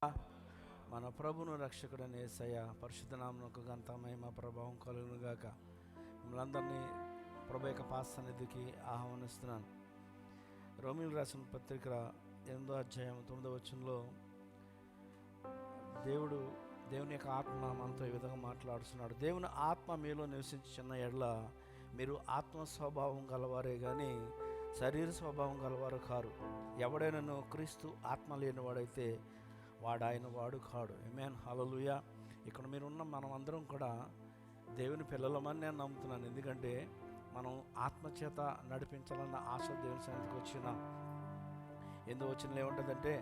మన ప్రభును రక్షకుడైన యేసయ్య పరిశుద్ధ నామమునకు ఘనత మహిమ ప్రభావం కలుగును గాక. మిమ్మల్ని అందరినీ ప్రభు యొక్క పాద సన్నిధికి ఆహ్వానిస్తున్నాను. రోమీయులకు రాసిన పత్రిక 8వ అధ్యాయం 9వ వచనంలో దేవుని యొక్క ఆత్మ మనతో ఈ విధంగా మాట్లాడుతున్నాడు. దేవుని ఆత్మ మీలో నివసించిన ఎడల మీరు ఆత్మ స్వభావం గలవారే కానీ శరీర స్వభావం గలవారు కారు. ఎవడైనాను క్రీస్తు ఆత్మ లేనివాడైతే వాడు ఆయన వాడు కాడు. ఆమేన్, హల్లెలూయా. ఇక్కడ మీరున్న మనం అందరం కూడా దేవుని పిల్లలమని నేను నమ్ముతున్నాను. ఎందుకంటే మనం ఆత్మచేత నడిపించాలన్న ఆశ దేవుని సన్నిధికి వచ్చినాం. ఎందుకు వచ్చిన ఏముంటుందంటే,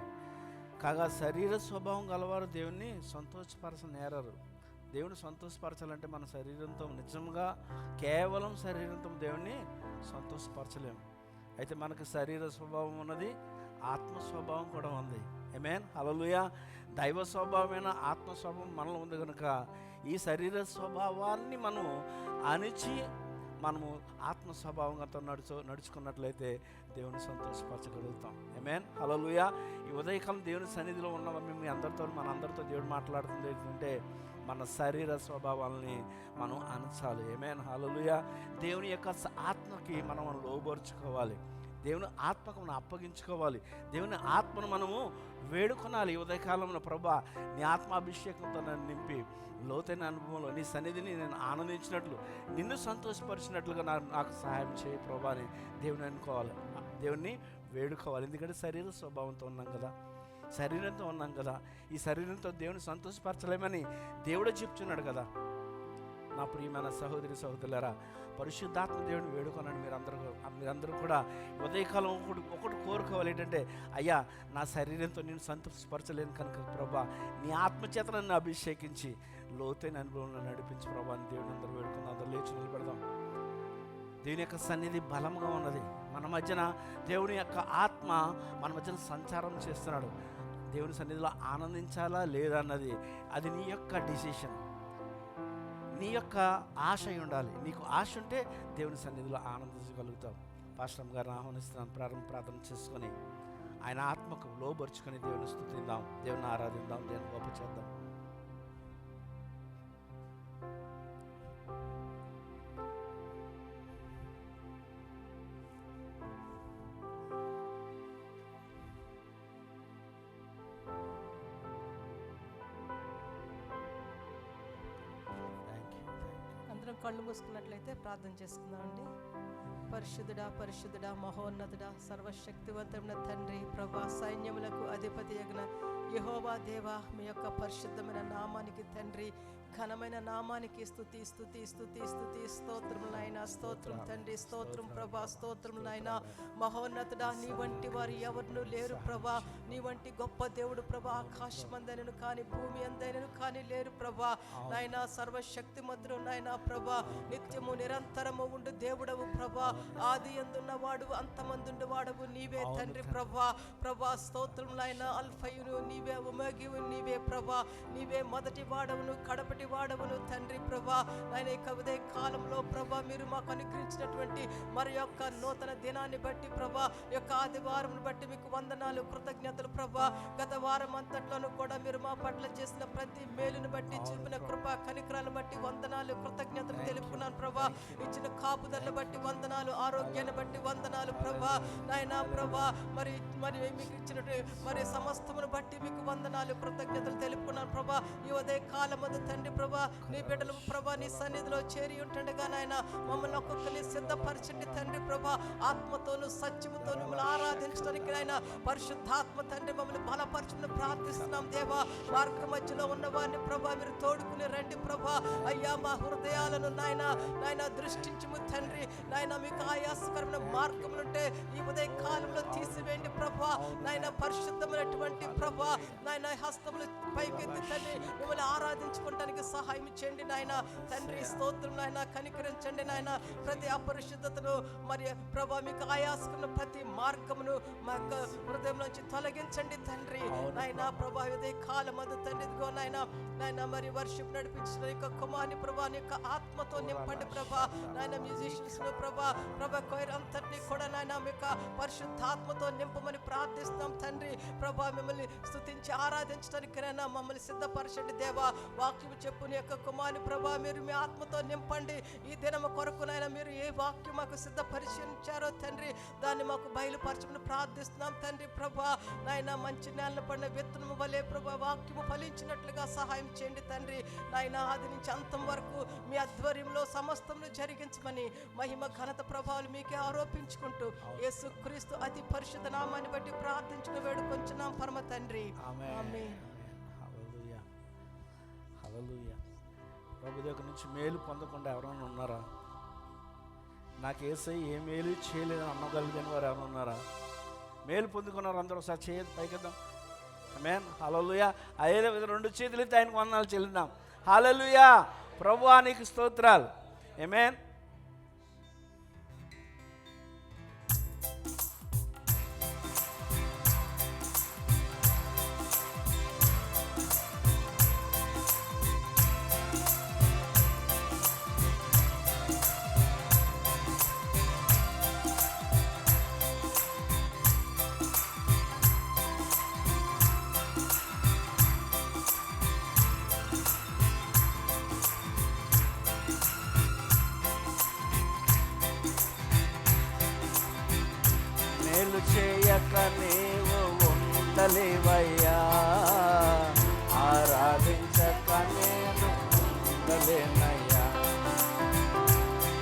కాగా శరీర స్వభావం గలవారు దేవుణ్ణి సంతోషపరచనేరరు. దేవుని సంతోషపరచాలంటే మన శరీరంతో నిజంగా కేవలం శరీరంతో దేవుణ్ణి సంతోషపరచలేము. అయితే మనకు శరీర స్వభావం ఉన్నది, ఆత్మ స్వభావం కూడా ఉంది. ఆమేన్, హల్లెలూయా. దైవ స్వభావమైన ఆత్మ స్వభావం మనలో ఉంది కనుక ఈ శరీర స్వభావాన్ని మనం అణిచి మనము ఆత్మ స్వభావంతో నడుచుకున్నట్లయితే దేవుని సంతోషపరచగలుగుతాం. ఆమేన్, హల్లెలూయా. ఈ ఉదయకాలం దేవుని సన్నిధిలో ఉన్న మనందరితో దేవుడు మాట్లాడుతుంది ఏంటంటే, మన శరీర స్వభావాలని మనం అణచాలి. ఆమేన్, హల్లెలూయా. దేవుని యొక్క ఆత్మకి మనం లోబరుచుకోవాలి. దేవుని ఆత్మకు మనం అప్పగించుకోవాలి. దేవుని ఆత్మను మనము వేడుకొనాలి. ఉదయకాలంలో ప్రభా, నీ ఆత్మాభిషేకంతో నన్ను నింపి లోతైన అనుభవంలో నీ సన్నిధిని నేను ఆనందించినట్లు, నిన్ను సంతోషపరిచినట్లుగా నాకు సహాయం చేయి ప్రభా అని దేవుని అనుకోవాలి, దేవుణ్ణి వేడుకోవాలి. ఎందుకంటే శరీర స్వభావంతో ఉన్నాం కదా, శరీరంతో ఉన్నాం కదా. ఈ శరీరంతో దేవుని సంతోషపరచలేమని దేవుడే చెప్తున్నాడు కదా. నా ప్రియమైన సహోదరి సహోదరులారా, పరిశుద్ధాత్మ దేవుడిని వేడుకోనండి. మీరందరూ కూడా ఉదయకాలం ఒకటి కోరుకోవాలి. ఏంటంటే, అయ్యా నా శరీరంతో నేను సంతోషపరచలేను కనుక ప్రభా, నీ ఆత్మచేత నన్ను అభిషేకించి లోతైన అనుభవంలో నడిపించి ప్రభా అని దేవుని అందరూ వేడుకుందాం. అందరూ లేచి నిలబెడదాం. దేవుని యొక్క సన్నిధి బలంగా ఉన్నది. మన మధ్యన దేవుని యొక్క ఆత్మ మన మధ్యన సంచారం చేస్తున్నాడు. దేవుని సన్నిధిలో ఆనందించాలా లేదా అన్నది అది నీ యొక్క డిసిషన్, నీ యొక్క ఆశ ఉండాలి. నీకు ఆశ ఉంటే దేవుని సన్నిధిలో ఆనందించగలుగుతాం. పాస్టర్ గారిని ఆహ్వానిస్తున్నాను. ప్రార్థన చేసుకొని ఆయన ఆత్మకు లోబరుచుకొని దేవుని స్తుతిద్దాం, దేవుని ఆరాధిద్దాం, దేవుని గొప్ప చేద్దాం. కళ్ళు మూసుకున్నట్లయితే ప్రార్థన చేసుకుందామండి. పరిశుద్ధుడా, పరిశుద్ధుడా, మహోన్నతుడా, సర్వశక్తివంతమైన తండ్రి, ప్రభా, సైన్యములకు అధిపతి యగ్న యెహోవా దేవా, మీ యొక్క పరిశుద్ధమైన నామానికి తండ్రి, ఘనమైన నామానికి స్తుతి స్తుతి స్తుతి స్తుతి స్తోత్రములైనా, స్తోత్రం తండ్రి, స్తోత్రం ప్రభా, స్తోత్రములైనా. మహోన్నతుడా, నీ వంటి వారు ఎవరు లేరు ప్రభా. నీ వంటి గొప్ప దేవుడు ప్రభా, ఆకాశమందైనను కానీ భూమి అందైనను కానీ లేరు ప్రభా. నాయనా సర్వశక్తిమంతుడు నాయనా ప్రభా, నిత్యము నిరంతరము ఉండు దేవుడవు ప్రభా. ఆది యందున్న వాడు అంతమందుండు వాడవు నీవే తండ్రి ప్రభా. ప్రభా స్తోత్రం నాయనా. అల్ఫయును నీవే, ఒమేగావు నీవే ప్రభా. నీవే మొదటి వాడవును కడపటి వాడవును తండ్రి ప్రభా. నాయన ఉదయ కాలంలో ప్రభా, మీరు మాకు అనుగ్రహించినటువంటి మరి యొక్క నూతన దినాన్ని బట్టి ప్రభా, యొక్క ఆదివారం బట్టి మీకు వందనాలు, కృతజ్ఞతలు ప్రభా. గత వారం అంతట్లోనూ కూడా మీరు మా పట్ల చేసిన ప్రతి మేలును బట్టి, చూపిన కృపా కనికరాలను బట్టి వందనాలు, కృతజ్ఞతలు తెలుపుకున్నాను ప్రభా. ఇచ్చిన కాపుదలను బట్టి వందనాలు, ఆరోగ్యాన్ని బట్టి వందనాలు ప్రభా. నాయనా ప్రభా, మరి మీకు ఇచ్చినట్టు మరి సమస్తమును బట్టి మీకు వందనాలు, కృతజ్ఞతలు తెలుపుకున్నాను ప్రభా. ఈ ఉదయ కాలం తండ్రి ప్రభా, నీ బిడ్డలు ప్రభా నీ సన్నిధిలో చేరి ఉంటుండగా నాయన మమ్మల్ని ఒక్కొక్కరిని సిద్ధపరచండి తండ్రి ప్రభా. ఆత్మతోను సత్యముతో మిమ్మల్ని ఆరాధించడానికి నాయన పరిశుద్ధాత్మ తండ్రి మమ్మల్ని బలపరచమని ప్రార్థిస్తున్నాం దేవా. మార్గ మధ్యలో ఉన్న వారిని ప్రభా మీరు తోడుకుని రండి ప్రభా. అయ్యా మా హృదయాలను నాయన దృష్టించము తండ్రి. నాయన మీకు ఆయాసకరమైన మార్గములుంటే ఈ ఉదయ కాలంలో తీసివేయండి ప్రభా. నాయన పరిశుద్ధమైనటువంటి ప్రభా, నాయన హస్తములు పైకెత్తి తండ్రి మిమ్మల్ని ఆరాధించుకోవటానికి సహాయం చేయండి నాయన తండ్రి. స్తోత్రం నాయన, కనికరించండి నాయన. ప్రతి అపరిశుద్ధతను మరి ప్రభా, మీకు ఆయాసకున్న ప్రతి మార్గమును మా యొక్క హృదయం నుంచి తొలగించండి తండ్రి. నాయన ప్రభా, ఇదే కాలం అది తండ్రి ఇదిగో నాయన మరి వర్షిప్ నడిపించిన యొక్క కుమార్ని ప్రభా నీ యొక్క ఆత్మతో నింపండి ప్రభా. నాయన మ్యూజిషియన్స్ ప్రభా కొయిర్ అంతటినీ కూడా నాయన మీ యొక్క పరిశుద్ధాత్మతో నింపమని ప్రార్థిస్తున్నాం తండ్రి ప్రభా. మిమ్మల్ని స్తుతించి ఆరాధించడానికైనా మమ్మల్ని సిద్ధపరచండి దేవా. వాక్యం చెప్పుని యొక్క కుమారుని ప్రభా మీరు మీ ఆత్మతో నింపండి. ఈ దినము కొరకునైనా మీరు ఏ వాక్యం మాకు సిద్ధపరిచారో తండ్రి దాన్ని మాకు బయలుపరచమని ప్రార్థిస్తున్నాం తండ్రి ప్రభా. నాయన మంచి నేలను పడిన విత్తనము వలె ప్రభా వాక్యము ఫలించినట్లుగా సహాయం చేయండి తండ్రి. నాయన ఆది నుంచి అంతం వరకు మీ ఆధ్వర్యంలో సమస్తమును జరిగించమని మహిమ ఘనత ప్రభావాలు మీకే ఆరోపించుకుంటూ యేసుక్రీస్తు అతి పరిశుద్ధ నామాన్ని బట్టి ప్రార్థించుకు వేడుకొంచున్నాం పరమ తండ్రి. ఆమేన్. హల్లెలూయా హల్లెలూయా. ప్రభు దగ్గర నుంచి మేలు పొందకుండా ఎవరైనా ఉన్నారా? నాకు యేసయ్య ఏ మేలు చేయలేదని అనగలిగిన వారు ఎవరైనా ఉన్నారా? మేలు పొందుకున్నారు అందరూ ఒకసారి చేయదు పైకిద్దాం. ఆమేన్. హల్లెలూయా. అదే విధంగా 2 చేతులు ఎత్తి ఆయనకు వందనాలు చెల్లిద్దాం. హల్లెలూయా. ప్రభువా నీకు స్తోత్రాలు. ఆమేన్. చేయక నీవు ఉండలేవయ్యా, ఆరాధించక నేను ఉండలేనయ్యా.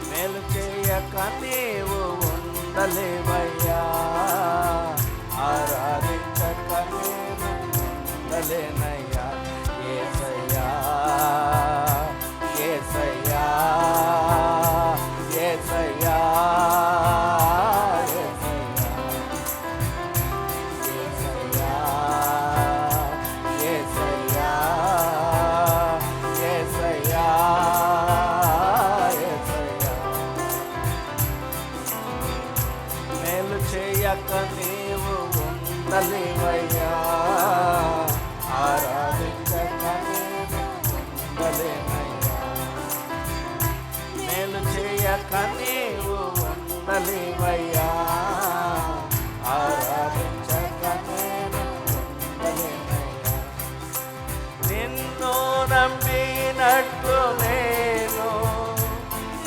మేలు చేయక నీవు ఉండలేవయ్యా, ఆరాధించక నేను ఉండలేనయ్యా. యేసయ్యా యేసయ్యా యేసయ్యా నీవు ఉండలేవయ్యా, ఆరాధించక నేను ఉండలేనయ్యా. మేలు చేయక నీవు ఉండలేవయ్యా, ఆరాధించక నేను ఉండలేనయ్యా. నిన్ను నమ్మినట్లు నేను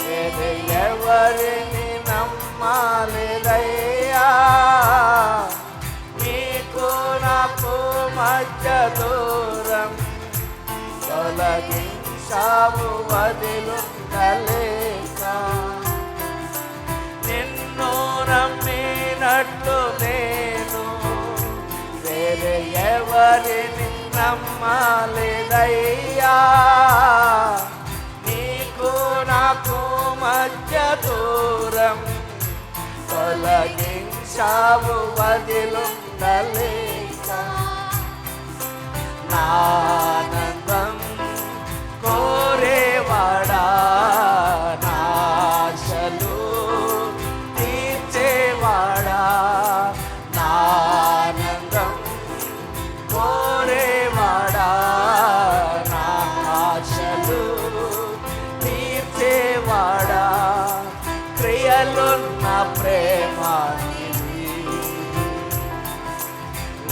వేరే ఎవరిని నమ్మాలేదయ్యా. నీకు నాకు మధ్య దూరం తొలగించావు వదిలుండలేక. నిన్ను నమ్మినట్లు నేను వేరే ఎవరిని నమ్మాలేదయ్యా. నీకు నాకు మధ్య దూరం తొలగించావు వదిలుండలేక. నా ఆనందం కోరేవాడా, నా ఆశలు తీర్చేవాడా. నా ఆనందం కోరేవాడా, నా ఆశలు తీర్చేవాడా. క్రియలున్న ప్రేమ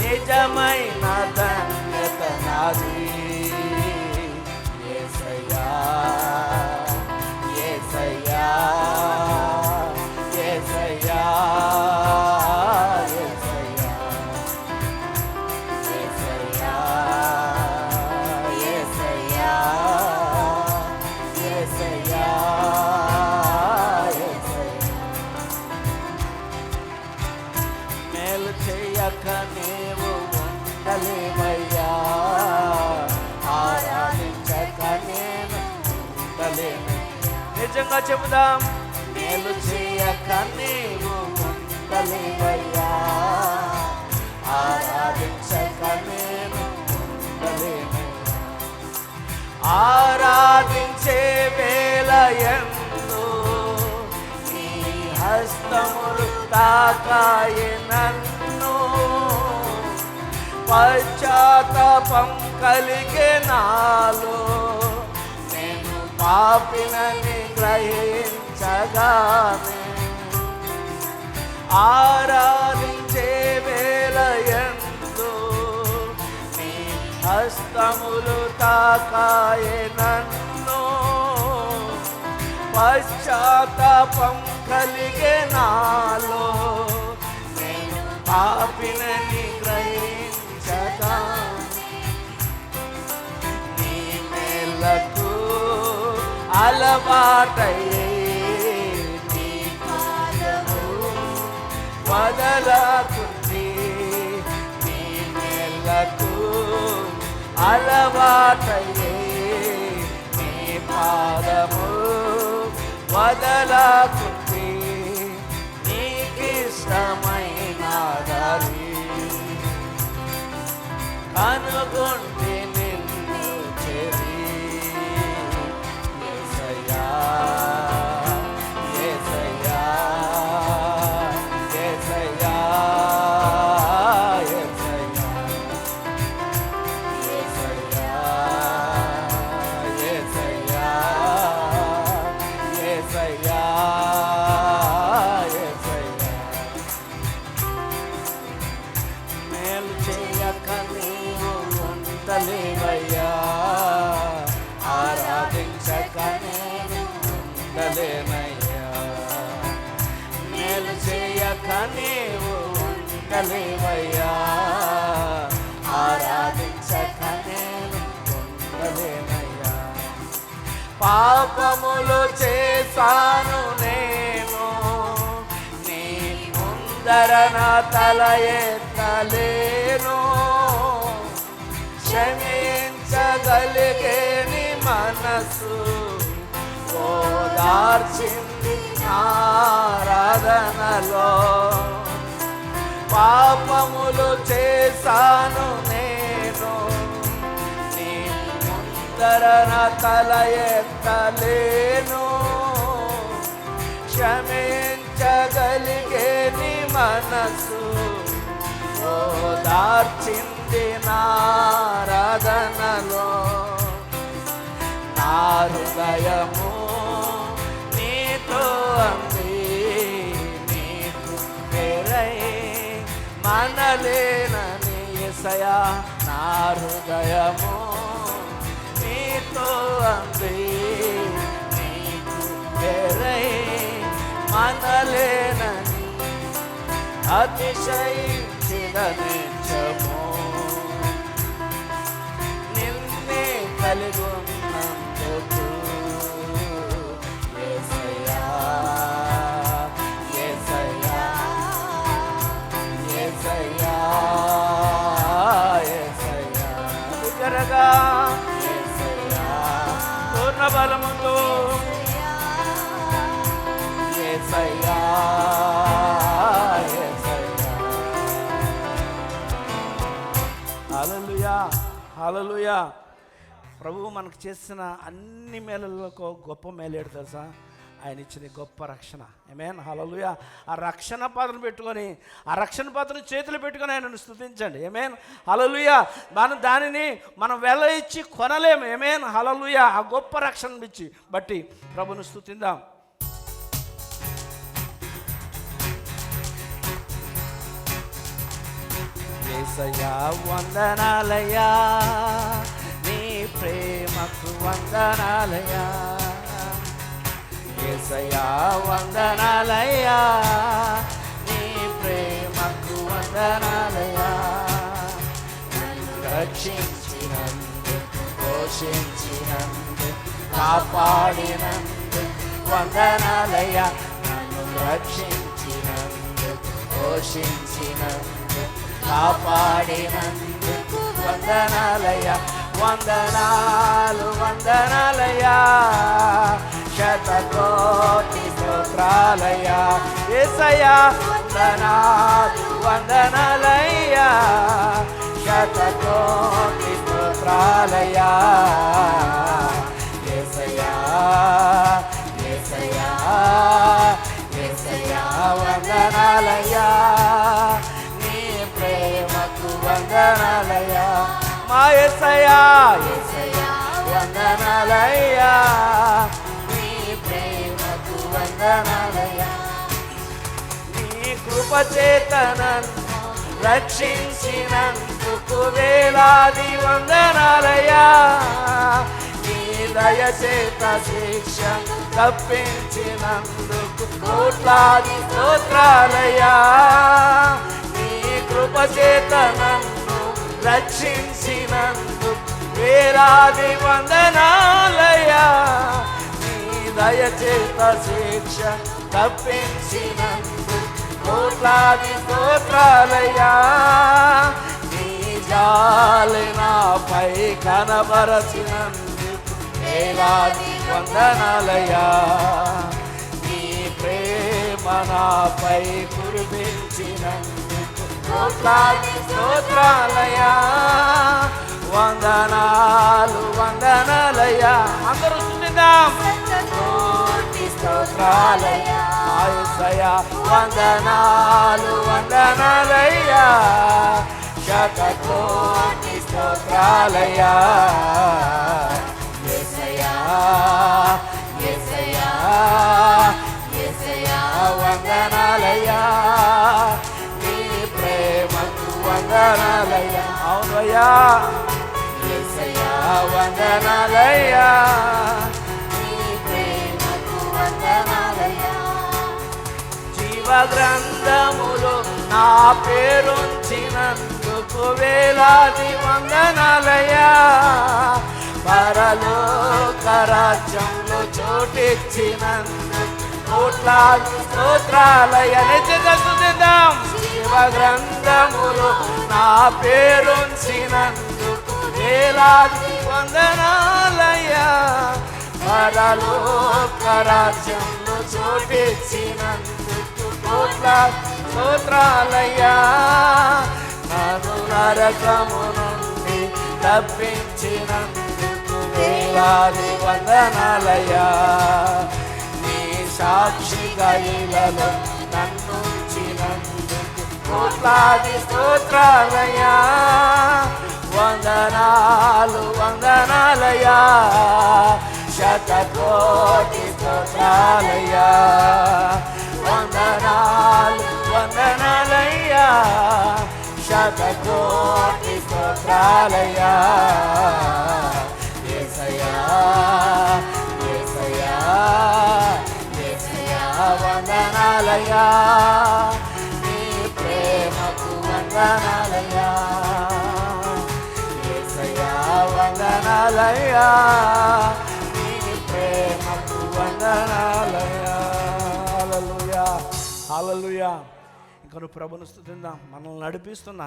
నిజమైన ధన్యత నాది. యేసయ్యా యేసయ్యా యేసయ్యా యేసయ్యా యేసయ్యా యేసయ్యా యేసయ్యా. మేలు చేయక నీవు ఉండలేవయ్యా, ఆరాధించక నేను ఉండలేనయ్యా. నిజంగా చెబుదాం. మేలు చేయక నీవు ఉండలేవయ్యా, ఆరాధించక నేను ఉండలేనయ్యా. ఆరాధించే వేళ యందు నీ హస్తములు తాకాయే నన్ను. పశ్చాత్తాపం కలిగే నాలో నేను పాపినని గ్రహించగానే. ఆరాధించే వేళ యందు నీ హస్తములు తాకాయే నన్ను, పశ్చాత్తాపం కలిగే నాలో, నేను పాపినని గ్రహించగా నీ మేలకు అలవాటయ్యే నీ పాదము వదలకుంది, నీ మేలకు అలవాటయ్యే నీ పాదము వదలకుంది, నీకిష్టమైన దారి కనుగొంటి నిన్ను చెరి. యేసయ్యా యేసయ్యా యేసయ్యా యేసయ్యా యేసయ్యా యేసయ్యా యేసయ్యా యేసయ్యా. మేలు చేయక నీవు ఉండలేవయ్యా, ఆరాధించక నేను ఉండలేనయ్యా. మేలు చేయక నీవు ఉండలేవయ్యా, ఆరాధించక నేను ఉండలేనయ్యా. పాపములు చేశాను నేను, నీ ముందర నా తల ఎత్తలేను, క్షమించగలిగే నీ మనసు ఓదార్చింది ఆరాధనలో. పాపములు చేశాను నేను, నీ ముందర నా తల ఎత్తలేను, క్షమించగలిగే నీ మనసు ఓదార్చింది నారాధనలో. నా హృదయము నీతో అంది, నీకు పేరై మనలేనని యేసయ్యా. నా హృదయము నీతో అంది, నీకు పేరై మనలేనని అతిశయించిన నిత్యము నిన్నే కలిగొన్నందుకు. యేసయ్యా యేసయ్యా యేసయ్యా యేసయ్యా బిగ్గరగా యేసయ్యా పూర్ణ బలముతో యేసయ్యా యేసయ్యా. హల్లెలూయా హల్లెలూయా. ప్రభువు మనకు చేసిన అన్ని మేలులకు గొప్ప మేలేడు తెలుసా, ఆయన ఇచ్చిన గొప్ప రక్షణ. ఆమేన్ హల్లెలూయా. ఆ రక్షణ పాత్రను పెట్టుకొని, ఆ రక్షణ పాత్రను చేతులు పెట్టుకొని ఆయనను స్తుతించండి. ఆమేన్ హల్లెలూయా. దానిని మనం వెల ఇచ్చి కొనలేము. ఆమేన్ హల్లెలూయా. ఆ గొప్ప రక్షణ ఇచ్చి బట్టి ప్రభును స్తుతిందాం. యేసయ్యా వందనాలయ్యా, నీ ప్రేమకు వందనాలయ్యా. యేసయ్యా వందనాలయ్యా, నీ ప్రేమకు వందనాలయ్యా. నన్ను రక్షించినందుకు, పోషించినందుకు, కాపాడినందుకు వందనాలయ్యా. నన్ను రక్షించినందుకు, పోషించినందుకు, కాపాడినందుకు వందనాలయ్యా. వందనాలు వందనాలయ్యా, శతకోటి స్తోత్రాలయ్యా. యేసయ్యా వందనాలు వందనాలయ్యా, శతకోటి స్తోత్రాలయ్యా. యేసయ్యా యేసయ్యా యేసయ్యా వందనాలయ్యా, నీ ప్రేమకు వందనాలయ్యా. మా యేసయ్యా యేసయ్యా వందనాలయ్యా, నీ ప్రేమకు వందనాలయ్యా. నీ కృపచేత నన్ను రక్షించినందుకు వేల వేలాది వందనాలయ్యా, నీ దయచేత శిక్ష తప్పించినందుకు కోట్లాది స్తోత్రాలయ్యా, నీ కృపచేత నన్ను రక్షించినందుకు వేలాది వందనాలయ్యా, నీ దయచేత శిక్ష తప్పించినందుకు కోట్లాది స్తోత్రాలయ్యా, నీ జాలి నాపై కనబరచినందుకు వేలాది వందనాలయ్యా, నీ ప్రేమ నాపై కురిపించినందుకు కోట్లాది స్తోత్రాలయ్యా, వందనాలు వందనాలయ్యా. అందరూ స్తుతిద్దాం. కోటి స్తోత్రాలయ్యా యేసయ్యా, వందనాలు వందనాలయ్యా, శతకోటి స్తోత్రాలయ్యా యేసయ్యా, యేసయ్యా, యేసయ్యా, వందనాలయ్యా, నీ ప్రేమకు వందనాలయ్యా. అవునయ్యా యేసయ్యా, వందనాలయ్యా, నీ ప్రేమకు వందనాలయ్యా. జీవ గ్రంథములో నా పేరుంచినందుకు వేలాది వందనాలయ్యా, పరలోక రాజ్యంలో చోటిచ్చినందుకు కోట్లాది స్తోత్రాలయ్యా. నిజంగా స్తుతిద్దాం. జీవ గ్రంథములో నా పేరుంచినందుకు వేలాది వందనాలయ్యా, పరలోక రాజ్యంలో చోటిచ్చినందుకు కోట్లాది స్తోత్రాలయ్యా, నన్ను నరకము నుండి తప్పించినందుకు వేలాది వందనాలయ్యా, నీ సాక్షిగా ఇలలో నన్నుంచినందుకు కోట్లాది స్తోత్రాలయ్యా, వందనాలు వందనాలయ్యా, శతకోటి స్తోత్రాలయ్యా, వందనాలు వందనాలయ్యా, శతకోటి స్తోత్రాలయ్యా యేసయ్యా, యేసయ్యా, యేసయ్యా, వందనాలయ్యా, నీ ప్రేమకు వందనాలయ్యా యేసయ్యా, వందనాలయ్యా, నీ ప్రేమకు వందనాలయ్యా. హల్లెలూయా, హల్లెలూయా. ఇంకా నువ్వు ప్రభుని స్తుతిద్దాం. మనల్ని నడిపిస్తున్నా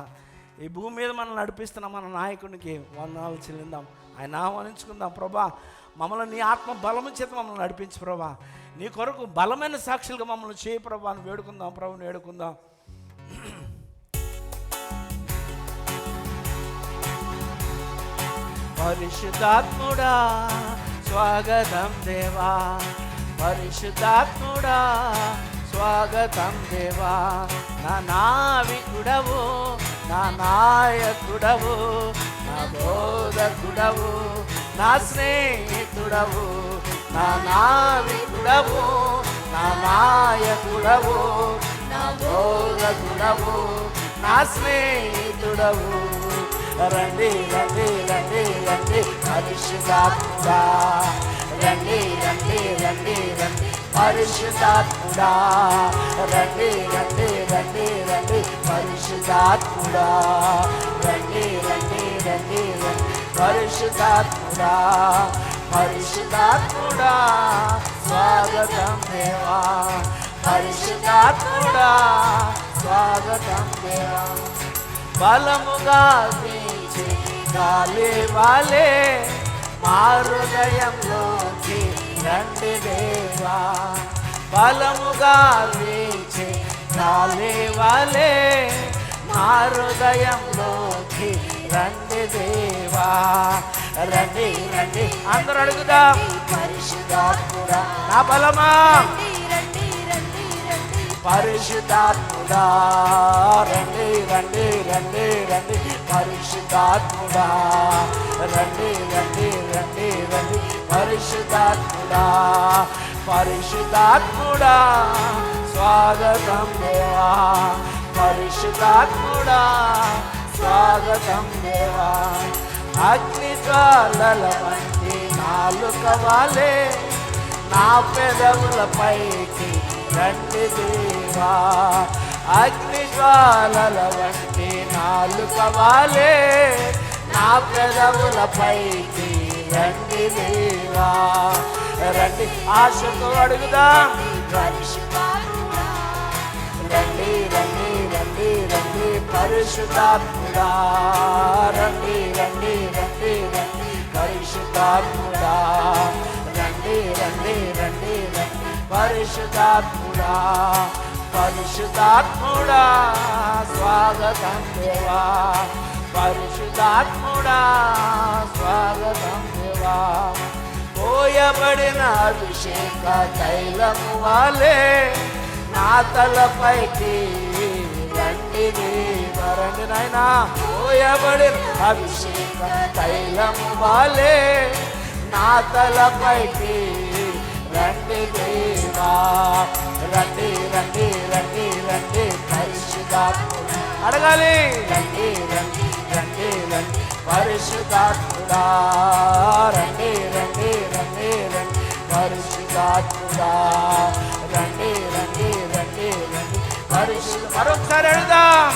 ఈ భూమి మీద మనల్ని నడిపిస్తున్న మన నాయకునికి వందనాలు చెల్లిద్దాం. ఆయన ఆహ్వానించుకుందాం. ప్రభా, మమ్మల్ని నీ ఆత్మ బలము చేత మమ్మల్ని నడిపించు ప్రభా, నీ కొరకు బలమైన సాక్షులుగా మమ్మల్ని చేయి ప్రభా అని వేడుకుందాం. ప్రభుని వేడుకుందాం. పరిశుద్ధాత్ముడా స్వాగతం దేవా, పరిశుద్ధాత్ముడా స్వాగతం దేవా, నా నావికుడవు, నా నాయకుడవు, నా బోధకుడవు, నా స్నేహితుడవు, నా నావికుడవు, నా నాయకుడవు, నా బోధకుడవు, నా స్నేహితుడవు. రండి రండి రండి రండి పరిశుద్ధాత్ముడా, రండి రండి రండి రండి పరిశుద్ధాత్ముడా, రండి రండి రండి రండి పరిశుద్ధాత్ముడా, రండి రండి రండి రండి పరిశుద్ధాత్ముడా, పరిశుద్ధాత్ముడా స్వాగతం దేవా, పరిశుద్ధాత్ముడా స్వాగతం దేవా. బలముగా వీచే గాలి వాలే మా హృదయంలోకి రండి దేవా, బలముగా వీచే గాలి వాలే మా హృదయంలోకి రండి దేవా, రండి రండి. అందరూ అడుగుదాం. పరిశుద్ధాత్ముడా నా బలమా, పరిశుద్ధాత్ముడా రండి రండి రండి రండి పరిశుద్ధాత్ముడా, రండి రండి రండి రండి పరిశుద్ధాత్ముడా, పరిశుద్ధాత్ముడా స్వాగతం దేవా, పరిశుద్ధాత్ముడా స్వాగతం దేవా. అగ్ని జ్వాలల వంటి నాలుక వాలే నా పెదవులపైకి రండి దేవా. అగ్ని జ్వాలల వంటి నాలుక వాలే నా పెదవులపైకి రండి దేవా. రండి ఆశతో అడుగుదాం. రండి రండి రండి రండి పరిశుద్ధాత్ముడా. రండి రండి రండి రండి పరిశుద్ధాత్ముడా. రండి రండి రండి రండి పరిశుద్ధాత్ముడా. పరిశుద్ధాత్ముడా స్వాగతం దేవా. పరిశుద్ధాత్ముడా స్వాగతం దేవా. పోయబడిన అభిషేక తైలము వాలే నా తలపైకి రండి దేవా. రండి నాయనా. పోయబడిన అభిషేక తైలము వాలే నా తలపైకి రండి దేవా. రండి రండి రండి రండి పరిశుద్ధాత్ముడా. అడగాలి. రండి రండి రండి రండి పరిశుద్ధాత్ముడా. రండి రండి రండి రండి పరిశుద్ధాత్ముడా. రండి రండి రండి రండి పరిశుద్ధ. మరొకసారి అడుగుదాం.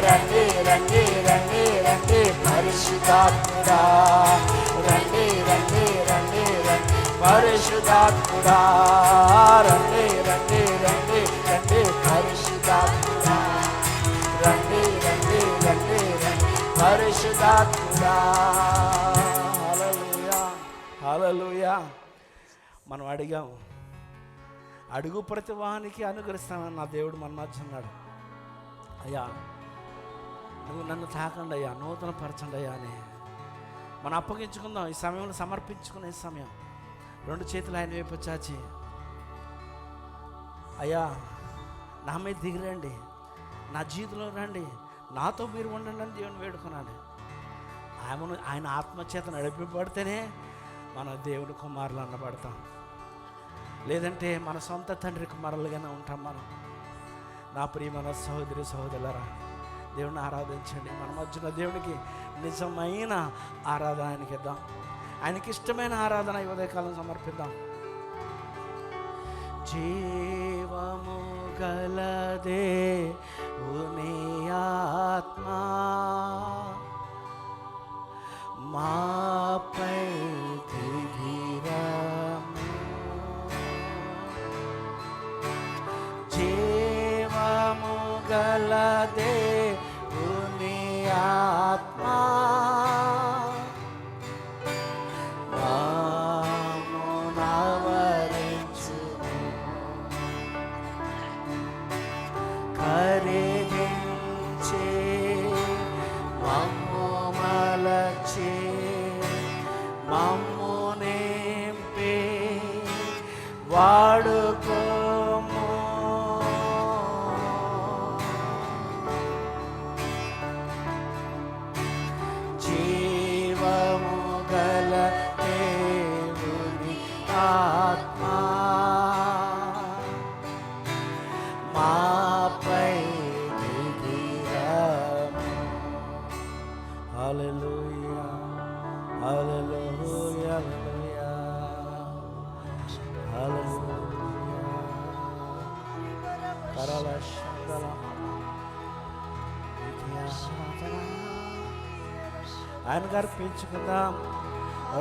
రండి రండి రండి రండి పరిశుద్ధాత్ముడా. రండి రండి రండి రండి పరిశుద్ధాత్ముడా. రండి రండి రండి రండి పరిశుద్ధాత్ముడా. రండి రండి రండి రండి పరిశుద్ధాత్ముడా. హల్లెలూయా హల్లెలూయా. మనం అడిగాం, అడుగు ప్రతి వానికి అనుగ్రహిస్తానని నా దేవుడు మన మధ్య ఉన్నాడు. అయ్యా నువ్వు నన్ను తాకండి అయ్యా, నూతన పరచండి అయ్యా అని మనం అప్పగించుకుందాం. ఈ సమయంలో సమర్పించుకునే సమయం. రెండు చేతులు ఆయన వైపు చాచి, అయ్యా నా మీద దిగిరండి, నా జీవితంలో రండి, నాతో మీరు ఉండండి అని దేవుని వేడుకున్నాడు. ఆయన ఆత్మచేత నడిపింపబడితేనే మన దేవుని కుమారులు అన్నబడతాం. లేదంటే మన సొంత తండ్రి కుమారులుగానే ఉంటాం మనం. నా ప్రియమైన సహోదరి సహోదరులారా, దేవుని ఆరాధించండి. మన మధ్యన దేవునికి నిజమైన ఆరాధన ఆయనకి ఇద్దాం. ఆయనకి ఇష్టమైన ఆరాధన ఈ ఉదయకాలం సమర్పిద్దాం. జీవము గలదే ఉని ఆత్మా మాపై దిగిరము. జీవము గలదే ఉని ఆత్మా వాడుకోము. జీవము గల దేవుని ఆత్మా మాపై దిగిరము. హల్లెలూయా హల్లెలూయా ఆయనకు అర్పించుకుందాం.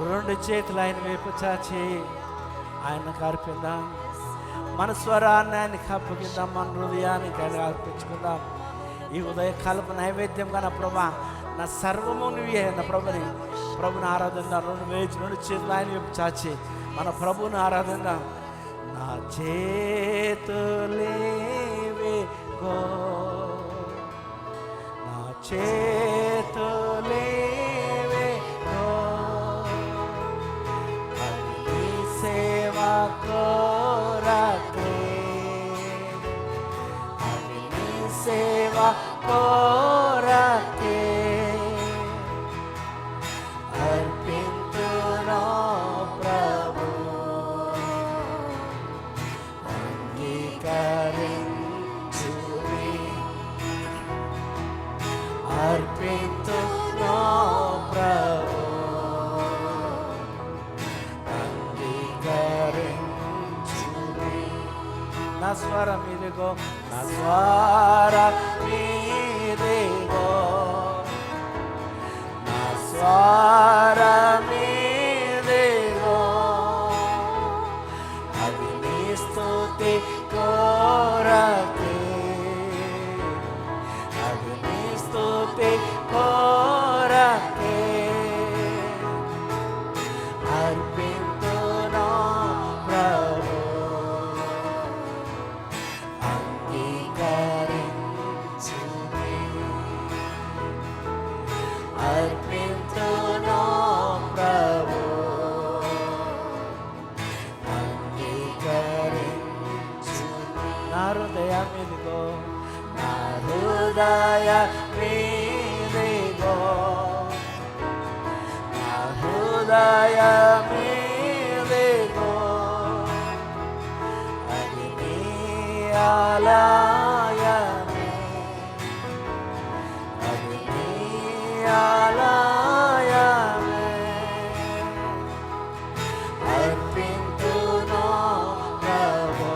రెండు చేతులు ఆయన వైపు చాచి ఆయనకు అర్పిద్దాం. మన స్వరాన్ని ఆయనకి అప్పగిద్దాం. మన హృదయానికి ఆయన అర్పించుకుందాం. ఈ ఉదయకాలపు నైవేద్యంగా నా ప్రభా, నా సర్వము నువ్వే నా ప్రభుని ఆరాధిద్దాం. రెండు చేతులు ఆయన వైపు చాచి మన ప్రభుని ఆరాధిద్దాం. నా చేతులేవి గో, నా చేతులేవి గో, అన్ని సేవ కోరకే, అన్ని సేవ కోరకే అర్పింతునా ప్రభు. అంగీకరించువి అర్పి స్వరం ఇదిగో, నా స్వరం ఇదిగో, నా స్వరం ఇదిగో, అది నీ స్తుతి కోరకే, అది నీ స్తుతి కోరకే అర్పింతునా ప్రభు, అంగీకరించుమే, అర్పింతునా ప్రభు, అంగీకరించుమే. నా హృదయం ఇదిగో, నా హృదయమిదిగో, నా హృదయమిదిగో, అది నీ ఆలయమే, అది నీ ఆలయమే, అర్పింతును ప్రభు,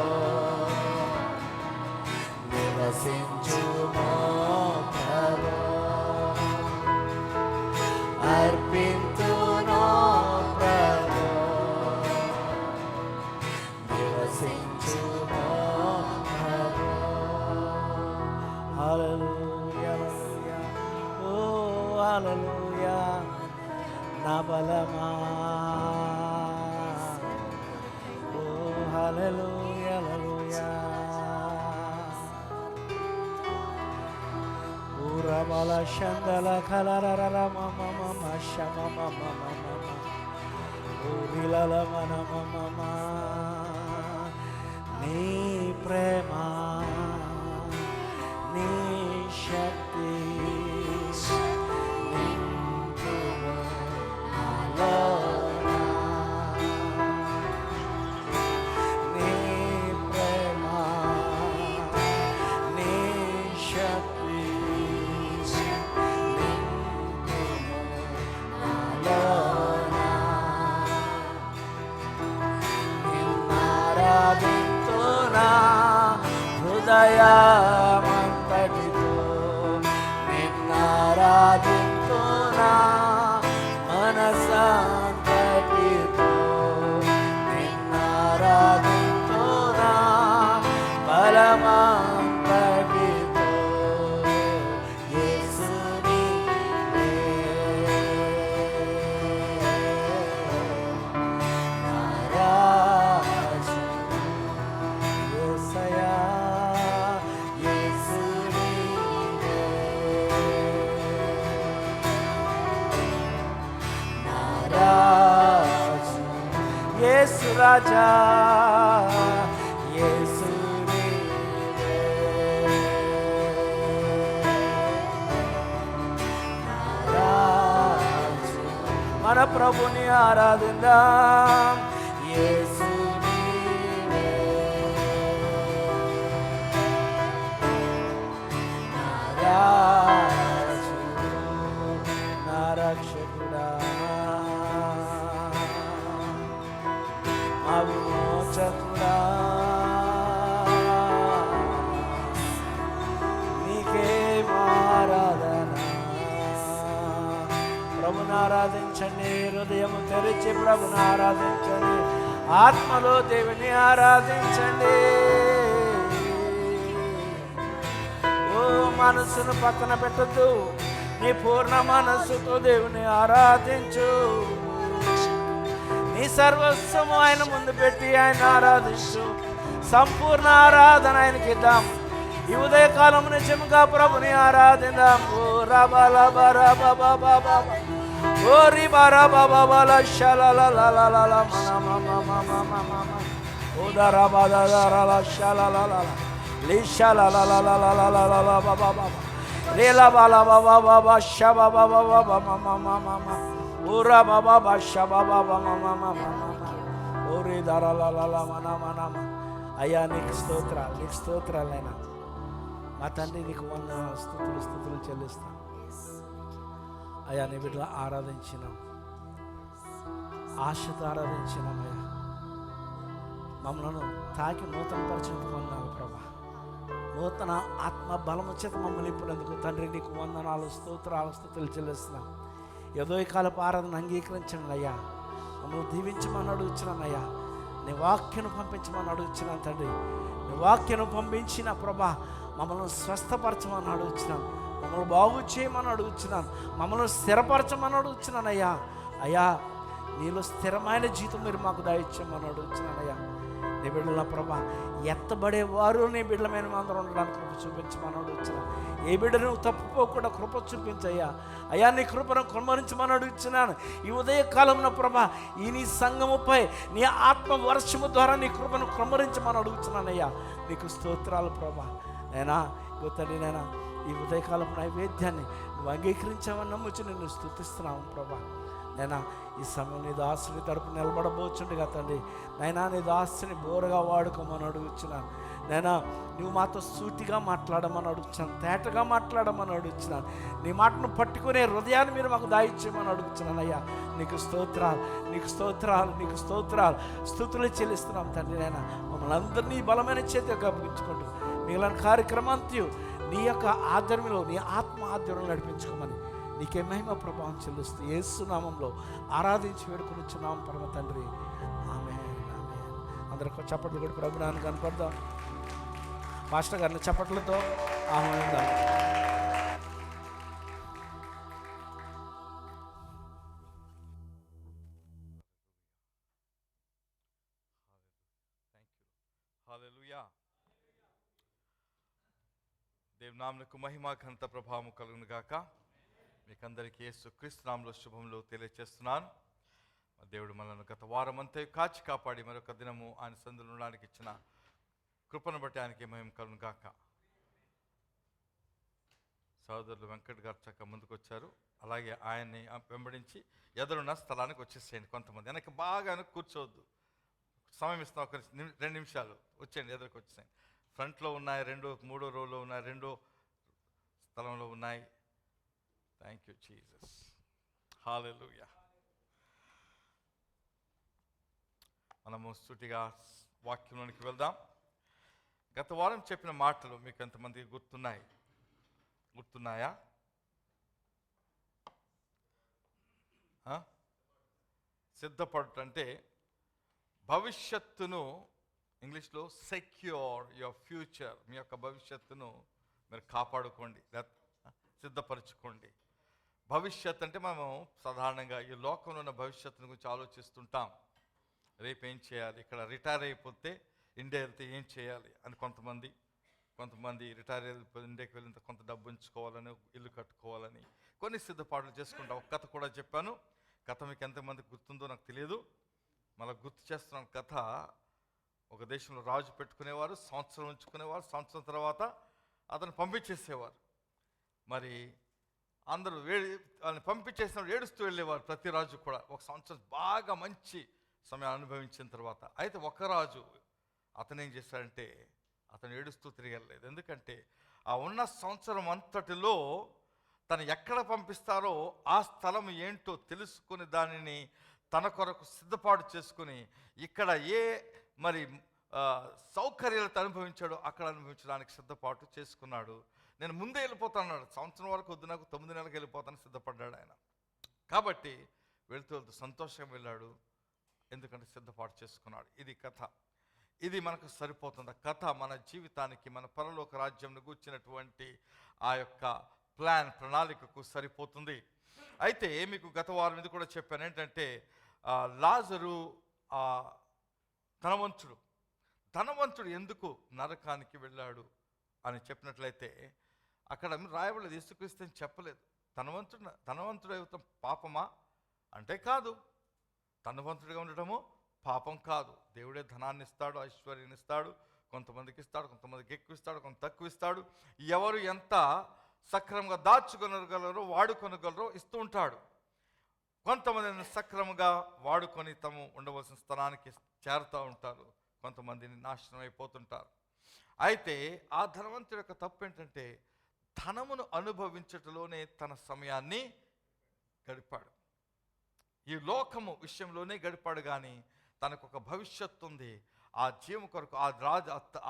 నివసించుమో ప్రభు, అర్పింతును ప్రభు, నివసించుమో ప్రభు. హల్లెలూయా, హల్లెలూయా, ఓ హల్లెలూయా, నా బలమా, ఓ హల్లెలూయా, హల్లెలూయా. Urabala shandala kalarara mama mama shama mama mama, urilala mana mama mama, నీ ప్రేమ, నీ శక్తి నింపును నాలోన, నీ ప్రేమ, నీ శక్తి నింపును నాలోన, నిన్నారాధింతునా హృదయమంతటితో, నిన్నారాధింతునా మనసంతటితో, నిన్నారాధింతునా బలమంతటితో, యేసుని నారాజు యేసయ్యా, యేసుని నారాజు, యేసు రాజా, యేసుని నారాజు. మన ప్రభుని ఆరాధిద్దాం, యేసు నీవే, నారాజు, నా రక్షకుడా, మా విమోచకుడా, నీకే ఆరాధన. ప్రభుని ఆరాధించండి, హృదయం తెరిచి ప్రభుని ఆరాధించండి, ఆత్మలో దేవుని ఆరాధించండి. ఓ మనసును పక్కన పెట్టద్దు, నీ పూర్ణ మనస్సుతో దేవుని ఆరాధించు. నీ సర్వస్వము ఆయన ముందు పెట్టి ఆయన ఆరాధించు. సంపూర్ణ ఆరాధన ఆయనకి ఇద్దాం. ఈ ఉదయకాలం నిజంగా ప్రభుని ఆరాధిద్దాం. ఓ రాబాలా బారా బాబా బాబా, ఓ రిబారా బాబా బాలా షాలాలాలాలాలా మనా మామా మామా మామా, ఓ దారా బాదా దారాలా షాలాలాలా లిషాలాలాలాలాలాలా బాబా బాబా, రేలా బాలా బాబా బాబా షబా బాబా బాబా మామా మామా, ఓరా బాబా బాషా బాబా మామా మామా, ఓరి దారాలాలా మనా మనా. అయ్యా నీకు స్తోత్రాలు, నీకు స్తోత్రాలైనా మా తండ్రి, నీకు స్తుతులు చెల్లిస్తాం. అయ్యా నీ బిడ్డలు ఆరాధించినాం, ఆశతో ఆరాధించినాం. అయ్యా మమ్మలను తాకి నూతన పరిచినందుకు వందనాలు ప్రభా. నూతన ఆత్మ బలము చేత మమ్మల్ని నింపినందుకు తండ్రి నీకు వందనాలు, స్తోత్రాలు, స్తుతులు చెల్లిస్తున్నాం. ఏదో ఈ కాలపు ఆరాధన అంగీకరించండి అయ్యా. మమ్మల్ని దీవించమని అడుగుతున్నానయ్యా. నీ వాక్యను పంపించమని అడుగుతున్నాను తండ్రి. నీ వాక్యను పంపించిన ప్రభా మమ్మల్ని స్వస్థపరచమని అడుగుతున్నాను. మమ్మల్ని బాగు చేయమని అడుగుతున్నాను. మమ్మల్ని స్థిరపరచమని అడుగుతున్నానయ్యా. అయ్యా నీలో స్థిరమైన జీవితం మీరు మాకు దయచేయమని అడుగుతున్నానయ్యా. నీ బిడ్డల ప్రభా ఎత్తబడేవారు నీ బిడ్డలమైన అందరూ ఉండడానికి కృప చూపించమని అడుగుతున్నాను. ఏ బిడ్డను తప్పుకోకుండా కృప చూపించయ్యా. అయ్యా నీ కృపను కుమ్మరించమని అడుగుతున్నాను. ఈ ఉదయకాలంలో ప్రభా ఈ నీ సంఘముపై నీ ఆత్మ వర్షము ద్వారా నీ కృపను కుమ్మరించమని అడుగుతున్నానయ్యా. నీకు స్తోత్రాలు ప్రభా. నేనా గొత్తని నేనా ఈ ఉదయకాలం నైవేద్యాన్ని నువ్వు అంగీకరించావని నమ్ముచి నిన్ను స్తుతిస్తున్నాము ప్రభా. నైనా ఈ సమయం నీ దాసుని తరపు నిలబడబోచుండగా తండ్రి నైనా నీ దాసుని బోరగా వాడుకోమని అడుగుతున్నాను. నైనా నువ్వు మాతో సూటిగా మాట్లాడమని అడుగుతున్నాను, తేటగా మాట్లాడమని అడుగుతున్నాను. నీ మాటను పట్టుకునే హృదయాన్ని మీరు మాకు దాయిచ్చేయమని అడుగుతున్నాను అయ్యా. నీకు స్తోత్రాలు, నీకు స్తోత్రాలు, నీకు స్తోత్రాలు, స్తుతులు చెల్లిస్తున్నాం తండ్రి. నైనా మమ్మల్ని అందరినీ బలమైన చేతిగా గమనించుకుంటూ మిగిలిన కార్యక్రమాంతి నీ యొక్క ఆధ్వర్యంలో నీ ఆత్మ ఆధ్వర్యంలో నడిపించుకోమని నీకే మహిమ ప్రభావం చెల్లిస్తూ యేసు నామంలో ఆరాధించి వేడుకొనిచున్నాం పరమ తండ్రి. ఆమేన్, ఆమేన్. అందరికీ చప్పట్లు కూడా ప్రభునాన్ని కనపడదాం. మాస్టర్ గారిని చప్పట్లతో ఆహ్వానిద్దాం. హల్లెలూయా. దేవుని నామమునకు మహిమ ఘనత ప్రభావము కలుగును గాక. మీకందరికీ యేసుక్రీస్తు నామములో శుభములు తెలియజేస్తున్నాను. దేవుడు మనల్ని గత వారం అంతా కాచి కాపాడి మరొక దినము ఆయన సందులో ఉండడానికి ఇచ్చిన కృపను బట్టి ఆయనకి మహిమ కలుగును గాక. సోదరులు వెంకట్ గారు చక్కగా ముందుకు వచ్చారు. అలాగే ఆయన్ని వెంబడించి ఎదురున్న స్థలానికి వచ్చేసేయండి. కొంతమంది వెనక్కి బాగా కూర్చోవద్దు, సమయం ఇస్తాం. ఒక 2 నిమిషాలు వచ్చేయండి, ఎదురుకు వచ్చేసేయండి. ఫ్రంట్లో ఉన్నాయి, 2-3 రోలో ఉన్నాయి, 2 స్థలంలో ఉన్నాయి. Thank you Jesus. హల్లెలూయా. మనము సూటిగా వాక్యంలోనికి వెళ్దాం. గత వారం చెప్పిన మాటలు మీకు ఎంతమందికి గుర్తున్నాయా? సిద్ధపడుట అంటే భవిష్యత్తును, ఇంగ్లీష్లో సెక్యూర్ యువర్ ఫ్యూచర్, మీ యొక్క భవిష్యత్తును మీరు కాపాడుకోండి, సిద్ధపరచుకోండి. భవిష్యత్ అంటే మనం సాధారణంగా ఈ లోకంలో ఉన్న భవిష్యత్తును గురించి ఆలోచిస్తుంటాం. రేపు ఏం చేయాలి, ఇక్కడ రిటైర్ అయిపోతే ఇండియా వెళ్తే ఏం చేయాలి అని కొంతమంది రిటైర్ అయిపోతే ఇండియాకి వెళ్ళినంత కొంత డబ్బు ఉంచుకోవాలని, ఇల్లు కట్టుకోవాలని కొన్ని సిద్ధపాట్లు చేసుకుంటాం. ఒక కథ కూడా చెప్పాను. కథ మీకు ఎంతమంది గుర్తుందో నాకు తెలియదు, మళ్ళీ గుర్తు చేస్తున్నాను. కథ, ఒక దేశంలో రాజు పెట్టుకునేవారు, సంవత్సరం ఉంచుకునేవారు, సంవత్సరం తర్వాత అతను పంపించేసేవారు. మరి అందరూ వాళ్ళని పంపించేసినప్పుడు ఏడుస్తూ వెళ్ళేవారు. ప్రతి రాజు కూడా ఒక సంవత్సరం బాగా మంచి సమయం అనుభవించిన తర్వాత. అయితే ఒక రాజు అతను ఏం చేశాడంటే అతను ఏడుస్తూ తిరిగి వెళ్ళలేదు. ఎందుకంటే ఆ ఉన్న సంవత్సరం అంతటిలో తను ఎక్కడ పంపిస్తారో ఆ స్థలం ఏంటో తెలుసుకుని దానిని తన కొరకు సిద్ధపాటు చేసుకుని ఇక్కడ ఏ మరి సౌకర్యాలతో అనుభవించాడో అక్కడ అనుభవించడానికి సిద్ధపాటు చేసుకున్నాడు. నేను ముందే వెళ్ళిపోతాను, సంవత్సరం వరకు వద్దు, నాకు 9 నెలలకు వెళ్ళిపోతాను సిద్ధపడ్డాడు ఆయన. కాబట్టి వెళ్తూ సంతోషంగా వెళ్ళాడు, ఎందుకంటే సిద్ధపాటు చేసుకున్నాడు. ఇది కథ. ఇది మనకు సరిపోతుంది. కథ మన జీవితానికి, మన పరలోక రాజ్యంను గూర్చినటువంటి ఆ యొక్క ప్రణాళికకు సరిపోతుంది. అయితే మీకు గత వారం ఇది కూడా చెప్పాను, ఏంటంటే లాజరు ధనవంతుడు ఎందుకు నరకానికి వెళ్ళాడు అని చెప్పినట్లయితే అక్కడ రాయబడలేదు, యేసుక్రీస్తు అని చెప్పలేదు. ధనవంతుడు అవుతాం పాపమా అంటే కాదు, ధనవంతుడిగా ఉండటము పాపం కాదు. దేవుడే ధనాన్ని ఇస్తాడు, ఐశ్వర్యాన్ని ఇస్తాడు, కొంతమందికి ఇస్తాడు, కొంతమందికి ఎక్కువ ఇస్తాడు, కొంత తక్కువ ఇస్తాడు. ఎవరు ఎంత సక్రమంగా దాచుకొనగలరో వాడుకొనగలరో ఇస్తూ ఉంటాడు. కొంతమందిని సక్రమంగా వాడుకొని తాము ఉండవలసిన స్థానానికి చేరుతూ ఉంటారు, కొంతమందిని నాశనం అయిపోతుంటారు. అయితే ఆ ధనవంతుడి యొక్క తప్పు ఏంటంటే ధనమును అనుభవించటంలోనే తన సమయాన్ని గడిపాడు, ఈ లోకము విషయంలోనే గడిపాడు. కానీ తనకు ఒక భవిష్యత్తు ఉంది, ఆ జీవం కొరకు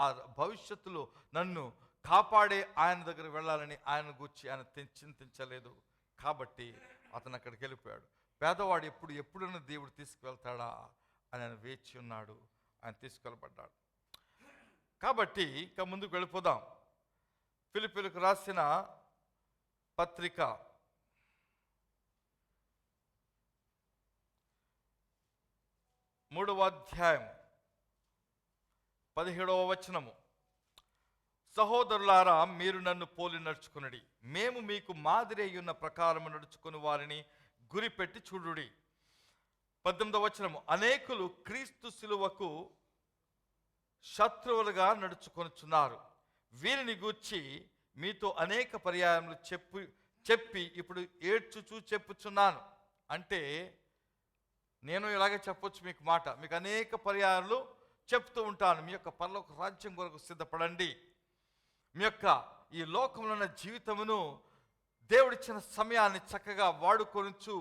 ఆ భవిష్యత్తులో నన్ను కాపాడే ఆయన దగ్గర వెళ్ళాలని ఆయన గూర్చి ఆయన చింతించలేదు. కాబట్టి అతను అక్కడికి వెళ్ళిపోయాడు. పేదవాడు ఎప్పుడైనా దేవుడు తీసుకువెళ్తాడా అని ఆయన వేచి ఉన్నాడు. ఆయన తీసుకెళ్ళబడ్డాడు. కాబట్టి ఇంకా ముందుకు వెళ్ళిపోదాం. ఫిలిప్పీలకు రాసిన పత్రిక 3వ అధ్యాయం 17వ వచనము. సహోదరులారా, మీరు నన్ను పోలి నడుచుకునడి, మేము మీకు మాదిరి అయ్యున్న ప్రకారము నడుచుకుని వారిని గురిపెట్టి చూడుడి. 18వ వచనము. అనేకులు క్రీస్తు శిలువకు శత్రువులుగా నడుచుకొనుచున్నారు. వీరిని గూర్చి మీతో అనేక పర్యాయములు చెప్పి ఇప్పుడు ఏడ్చుచూ చెప్పుచున్నాను. అంటే నేను ఇలాగే చెప్పొచ్చు మీకు మాట, మీకు అనేక పర్యాయాలు చెప్తూ ఉంటాను. మీ యొక్క పరలోక రాజ్యం కొరకు సిద్ధపడండి. మీ యొక్క ఈ లోకంలో ఉన్న జీవితమును దేవుడిచ్చిన సమయాన్ని చక్కగా వాడుకొనుచు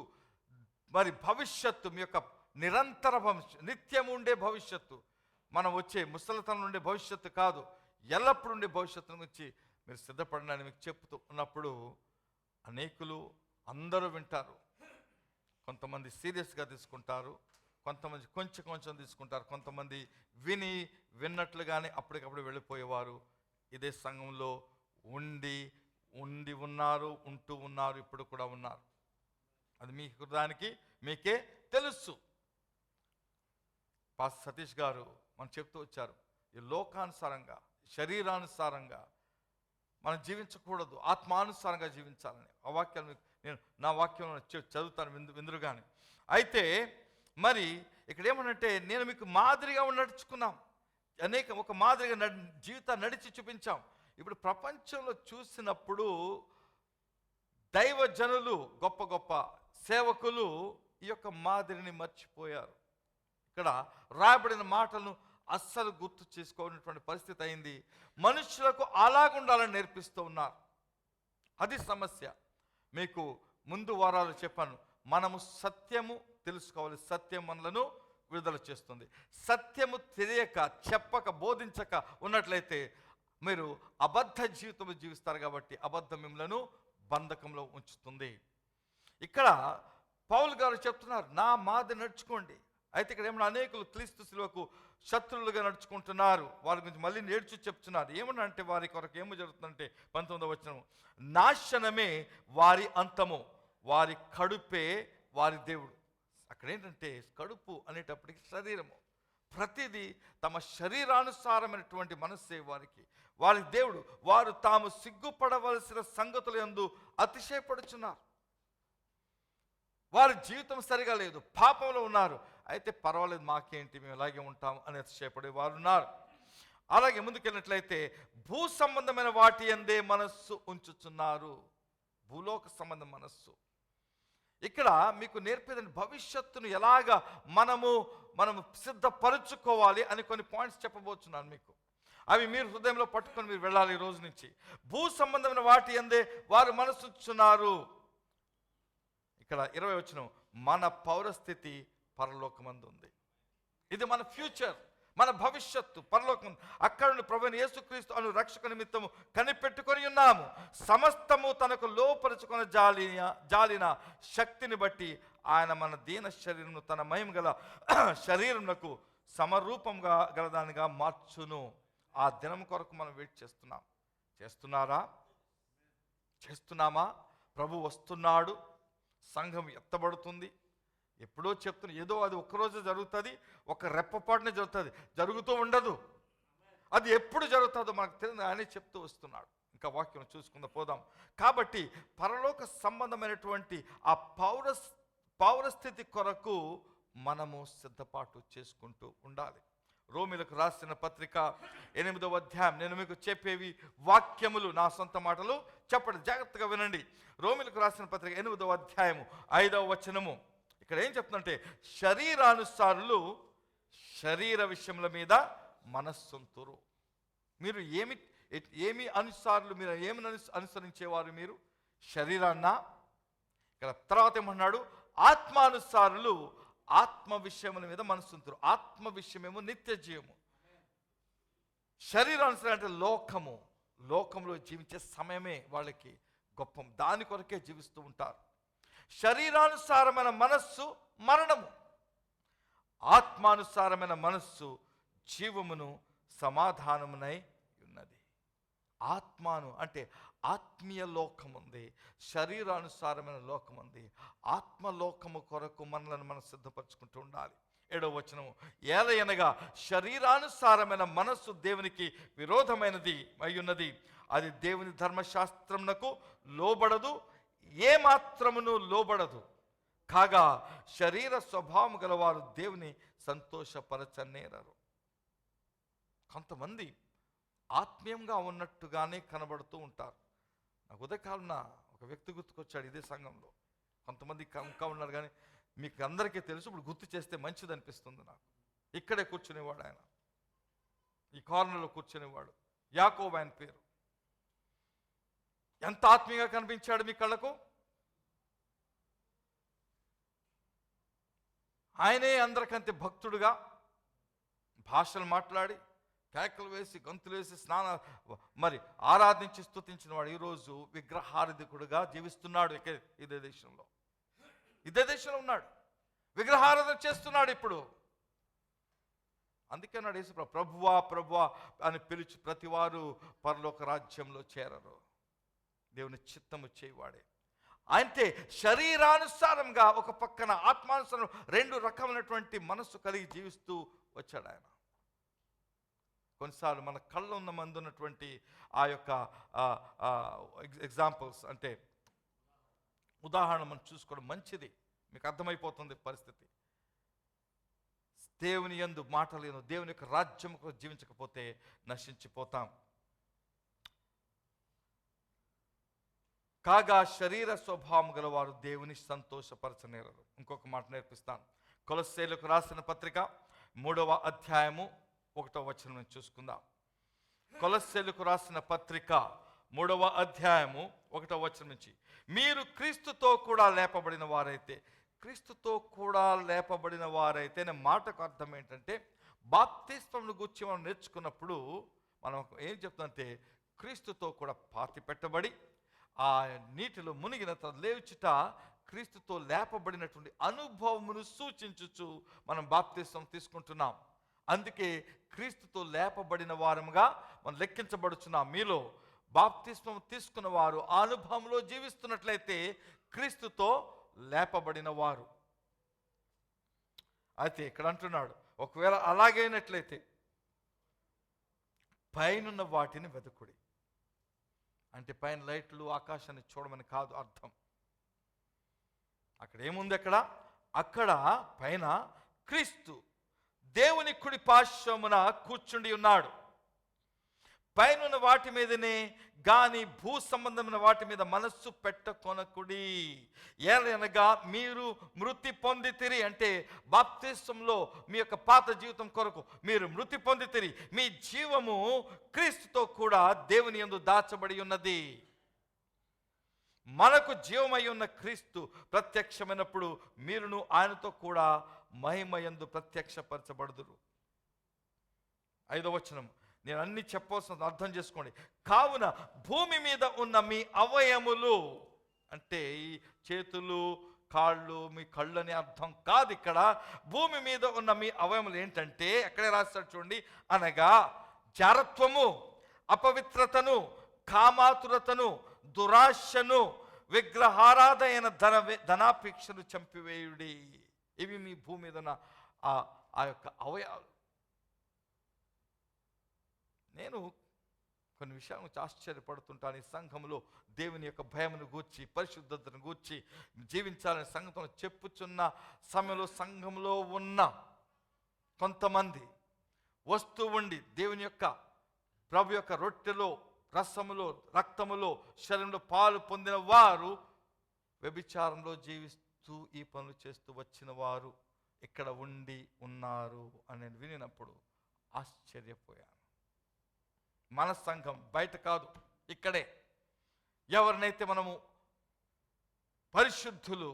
మరి భవిష్యత్తు, మీ యొక్క నిరంతర భవిష్యత్తు, నిత్యము ఉండే భవిష్యత్తు, మనం వచ్చే ముసలితనం నుండే భవిష్యత్తు కాదు, ఎల్లప్పుడూ ఉండే భవిష్యత్తు గురించి మీరు సిద్ధపడనని మీకు చెప్తూ ఉన్నప్పుడు అనేకులు అందరూ వింటారు. కొంతమంది సీరియస్గా తీసుకుంటారు, కొంతమంది కొంచెం తీసుకుంటారు, కొంతమంది విన్నట్లుగానే అప్పటికప్పుడు వెళ్ళిపోయేవారు ఇదే సంఘంలో ఉండి ఉన్నారు, ఉంటూ ఉన్నారు, ఇప్పుడు కూడా ఉన్నారు. అది మీ హృదయానికి మీకే తెలుసు. పాస్టర్ సతీష్ గారు మనం చెప్తూ వచ్చారు, ఈ లోకానుసారంగా శరీరానుసారంగా మనం జీవించకూడదు, ఆత్మానుసారంగా జీవించాలని. ఆ వాక్యాన్ని నేను నా వాక్యంలో చదువుతాను విందురుగానే. అయితే మరి ఇక్కడ ఏమనంటే, నేను మీకు మాదిరిగా నడుచుకున్నాం, ఒక మాదిరిగా జీవితాన్ని నడిచి చూపించాం. ఇప్పుడు ప్రపంచంలో చూసినప్పుడు దైవజనులు, గొప్ప గొప్ప సేవకులు ఈ యొక్క మాదిరిని మర్చిపోయారు. ఇక్కడ రాయబడిన మాటలను అస్సలు గుర్తు చేసుకోనటువంటి పరిస్థితి అయింది. మనుషులకు అలాగుండాలని నేర్పిస్తూ ఉన్నారు. అది సమస్య. మీకు ముందు వారాలు చెప్పాను, మనము సత్యము తెలుసుకోవాలి, సత్యం మనలను విడుదల చేస్తుంది. సత్యము తెలియక, చెప్పక, బోధించక ఉన్నట్లయితే మీరు అబద్ధ జీవితం జీవిస్తారు. కాబట్టి అబద్ధం మిమ్మలను బంధకంలో ఉంచుతుంది. ఇక్కడ పౌలు గారు చెప్తున్నారు, నా మాదిరి నడుచుకోండి. అయితే ఇక్కడ ఏమన్నా అనేకులు క్రీస్తు శిలువకు శత్రువులుగా నడుచుకుంటున్నారు. వారి గురించి మళ్ళీ నేర్చు చెప్తున్నారు. ఏమన్నా అంటే వారి కొరకు ఏమో జరుగుతుందంటే 19వ వచనం, నాశనమే వారి అంతము, వారి కడుపే వారి దేవుడు. అక్కడ ఏంటంటే కడుపు అనేటప్పటికి శరీరము, ప్రతిదీ తమ శరీరానుసారమైనటువంటి మనస్సే వారి దేవుడు. వారు తాము సిగ్గుపడవలసిన సంగతుల యందు అతిశయపడుచున్నారు. వారి జీవితం సరిగా లేదు, పాపంలో ఉన్నారు. అయితే పర్వాలేదు, మాకేంటి, మేము ఇలాగే ఉంటాం అని అతిశయపడే వారు ఉన్నారు. అలాగే ముందుకెళ్ళినట్లయితే భూ సంబంధమైన వాటి యందే మనస్సు ఉంచుతున్నారు. భూలోక సంబంధం మనస్సు. ఇక్కడ మీకు నేర్పేదని భవిష్యత్తును ఎలాగా మనము సిద్ధపరుచుకోవాలి అని కొన్ని పాయింట్స్ చెప్పబోతున్నాను మీకు. అవి మీరు హృదయంలో పట్టుకొని మీరు వెళ్ళాలి ఈ రోజు నుంచి. భూ సంబంధమైన వాటి యందే వారు మనస్సు ఉంచుతున్నారు. ఇక్కడ 20వ వచనం, మన పౌరస్థితి పరలోకమందు ఉంది. ఇది మన ఫ్యూచర్, మన భవిష్యత్తు పరలోకం. అక్కడ నుండి ప్రభువైన యేసుక్రీస్తు అను రక్షక నిమిత్తము కనిపెట్టుకొని ఉన్నాము. సమస్తము తనకు లోపరుచుకొని జాలిన శక్తిని బట్టి ఆయన మన దీన శరీరమును తన మహిమ గల శరీరమునకు సమరూపంగా గలదానిగా మార్చును. ఆ దినం కొరకు మనం వెయిట్ చేస్తున్నామా? ప్రభు వస్తున్నాడు, సంఘం ఎత్తబడుతుంది. ఎప్పుడో చెప్తున్నా, ఏదో అది ఒక్కరోజు జరుగుతుంది, ఒక రెప్పపాటునే జరుగుతుంది, జరుగుతూ ఉండదు. అది ఎప్పుడు జరుగుతుందో మనకు తెలియదు, ఆయన చెప్తూ వస్తున్నాడు. ఇంకా వాక్యం చూసుకుందా పోదాం. కాబట్టి పరలోక సంబంధమైనటువంటి ఆ పౌరస్థితి కొరకు మనము సిద్ధపాటు చేసుకుంటూ ఉండాలి. రోమిలకు రాసిన పత్రిక 8వ అధ్యాయం. నేను మీకు చెప్పేవి వాక్యములు, నా సొంత మాటలు చెప్పండి, జాగ్రత్తగా వినండి. రోమిలకు రాసిన పత్రిక 8వ అధ్యాయము 5వ వచనము. ఇక్కడ ఏం చెప్తుందంటే, శరీరానుసారులు శరీర విషయముల మీద మనస్సుంతురు. మీరు ఏమి అనుసారులు, మీరు ఏమి అనుసరించేవారు? మీరు శరీరాన్నా? ఇక్కడ తర్వాత ఏమన్నాడు, ఆత్మానుసారులు ఆత్మ విషయముల మీద మనసుంతురు. ఆత్మ విషయమేమో నిత్య జీవము, శరీరానుసారం అంటే లోకంలో జీవించే సమయమే వాళ్ళకి గొప్పం. దాని కొరకే జీవిస్తూ ఉంటారు. శరీరానుసారమైన మనస్సు మరణము, ఆత్మానుసారమైన మనస్సు జీవమును సమాధానమునై ఉన్నది. ఆత్మాను అంటే ఆత్మీయ లోకం ఉంది, శరీరానుసారమైన లోకం ఉంది. ఆత్మలోకము కొరకు మనలను మనం సిద్ధపరచుకుంటూ ఉండాలి. 7వ వచనము, ఏలయనగా శరీరానుసారమైన మనస్సు దేవునికి విరోధమైనది అయ్యున్నది, అది దేవుని ధర్మశాస్త్రమునకు లోబడదు, ఏమాత్రమును లోబడదు. కాగా శరీర స్వభావం గలవారు దేవుని సంతోషపరచనేరరు. కొంతమంది ఆత్మీయంగా ఉన్నట్టుగానే కనబడుతూ ఉంటారు. నాకు ఉదయకాలన ఒక వ్యక్తి గుర్తుకొచ్చాడు ఇదే సంఘంలో. కొంతమంది ఇంకా ఉన్నారు, కానీ మీకు అందరికీ తెలుసు. ఇప్పుడు గుర్తు చేస్తే మంచిది అనిపిస్తుంది నాకు. ఇక్కడే కూర్చునేవాడు ఆయన, ఈ కార్నర్లో కూర్చునేవాడు. యాకోబు ఆయన పేరు. ఎంత ఆత్మీయంగా కనిపించాడు మీ కళ్ళకు. ఆయనే అందరికంటే భక్తుడుగా భాషలు మాట్లాడి, కేకలు వేసి, గంతులు వేసి, మరి ఆరాధించి స్తుతించిన వాడు ఈరోజు విగ్రహారాధికుడుగా జీవిస్తున్నాడు. ఇదే దేశంలో ఉన్నాడు, విగ్రహారాధన చేస్తున్నాడు ఇప్పుడు. అందుకే నాడు యేసు ప్రభువా ప్రభువా అని పిలిచి ప్రతివారు పరలోక రాజ్యంలో చేరరు. దేవుని చిత్తము చేయవాడే. అంటే శరీరానుసారంగా ఒక పక్కన, ఆత్మానుసారం, 2 రకమైనటువంటి మనస్సు కలిగి జీవిస్తూ వచ్చాడు ఆయన. కొన్నిసార్లు మన కళ్ళ ఉన్న మంది ఉన్నటువంటి ఆ యొక్క ఎగ్జాంపుల్స్ అంటే ఉదాహరణ మనం చూసుకోవడం మంచిది. మీకు అర్థమైపోతుంది పరిస్థితి. దేవుని యందు మాటలేను, దేవుని యొక్క రాజ్యం జీవించకపోతే నశించిపోతాం. కాగా శరీర స్వభావం గలవారు దేవుని సంతోషపరచనేరరు. ఇంకొక మాట నేర్పిస్తాను. కొలస్సీయులకు రాసిన పత్రిక 3వ అధ్యాయము 1వ వచనం చూసుకుందాం. కొలస్సీయులకు రాసిన పత్రిక 3వ అధ్యాయము 1వ వచనం నుంచి, మీరు క్రీస్తుతో కూడా లేపబడిన వారైతే, క్రీస్తుతో కూడా లేపబడిన వారైతే అనే మాటకు అర్థం ఏంటంటే, బాప్తిస్మమును గురించి మనం నేర్చుకున్నప్పుడు మనం ఏం చెప్తామంటే, క్రీస్తుతో కూడా పాతి పెట్టబడి ఆ నీటిలో మునిగిన తర్వాత లేచుట క్రీస్తుతో లేపబడినటువంటి అనుభవమును సూచించుచు మనం బాప్తిస్మం తీసుకుంటున్నాం. అందుకే క్రీస్తుతో లేపబడిన వారముగా మనం లెక్కించబడుచున్నాం. మీలో బాప్తిస్మం తీసుకున్న వారు ఆ అనుభవంలో జీవిస్తున్నట్లయితే క్రీస్తుతో లేపబడిన వారు. అయితే ఇక్కడ అంటున్నాడు, ఒకవేళ అలాగైనట్లయితే పైనున్న వాటిని వెతుకుడి. అంటే పైన లైట్లు, ఆకాశాన్ని చూడమని కాదు అర్థం. అక్కడ ఏముంది? అక్కడ పైన క్రీస్తు దేవుని కుడి పార్శ్వమున కూర్చుండి ఉన్నాడు. పైనున్న వాటి మీదనే గాని భూ సంబంధమైన వాటి మీద మనస్సు పెట్టకొనకుడి. ఏలనగా మీరు మృతి పొందితిరి, అంటే బాప్తిస్మంలో మీ యొక్క పాత జీవితం కొరకు మీరు మృతి పొందితిరి. మీ జీవము క్రీస్తుతో కూడా దేవుని యందు దాచబడి ఉన్నది. మనకు జీవమై ఉన్న క్రీస్తు ప్రత్యక్షమైనప్పుడు మీరును ఆయనతో కూడా మహిమయందు ప్రత్యక్షపరచబడుదురు. 5వ వచనం, నేను అన్ని చెప్పవలసిన అర్థం చేసుకోండి. కావున భూమి మీద ఉన్న మీ అవయములు, అంటే ఈ చేతులు, కాళ్ళు, మీ కళ్ళు అనే అర్థం కాదు. ఇక్కడ భూమి మీద ఉన్న మీ అవయములు ఏంటంటే, అక్కడే రాస్తాడు చూడండి, అనగా జారత్వము, అపవిత్రతను, కామాతురతను, దురాశను, విగ్రహారాధన ధనాపేక్షను చంపివేయుడి. ఇవి మీ భూమి మీద ఉన్న ఆ యొక్క అవయవాలు. నేను కొన్ని విషయాల గురించి ఆశ్చర్యపడుతుంటాను. ఈ సంఘంలో దేవుని యొక్క భయమును గూర్చి, పరిశుద్ధతను గూర్చి జీవించాలని సంఘంలో చెప్పుచున్న సమయంలో సంఘంలో ఉన్న కొంతమంది వస్తూ ఉండి దేవుని యొక్క ప్రభు యొక్క రొట్టెలో, రసములో, రక్తములో, శరీరంలో పాలు పొందిన వారు వ్యభిచారంలో జీవిస్తూ ఈ పనులు చేస్తూ వచ్చిన వారు ఇక్కడ ఉండి ఉన్నారు అని నేను వినినప్పుడు ఆశ్చర్యపోయాను. మన సంఘం బయట కాదు, ఇక్కడే. ఎవరినైతే మనము పరిశుద్ధులు,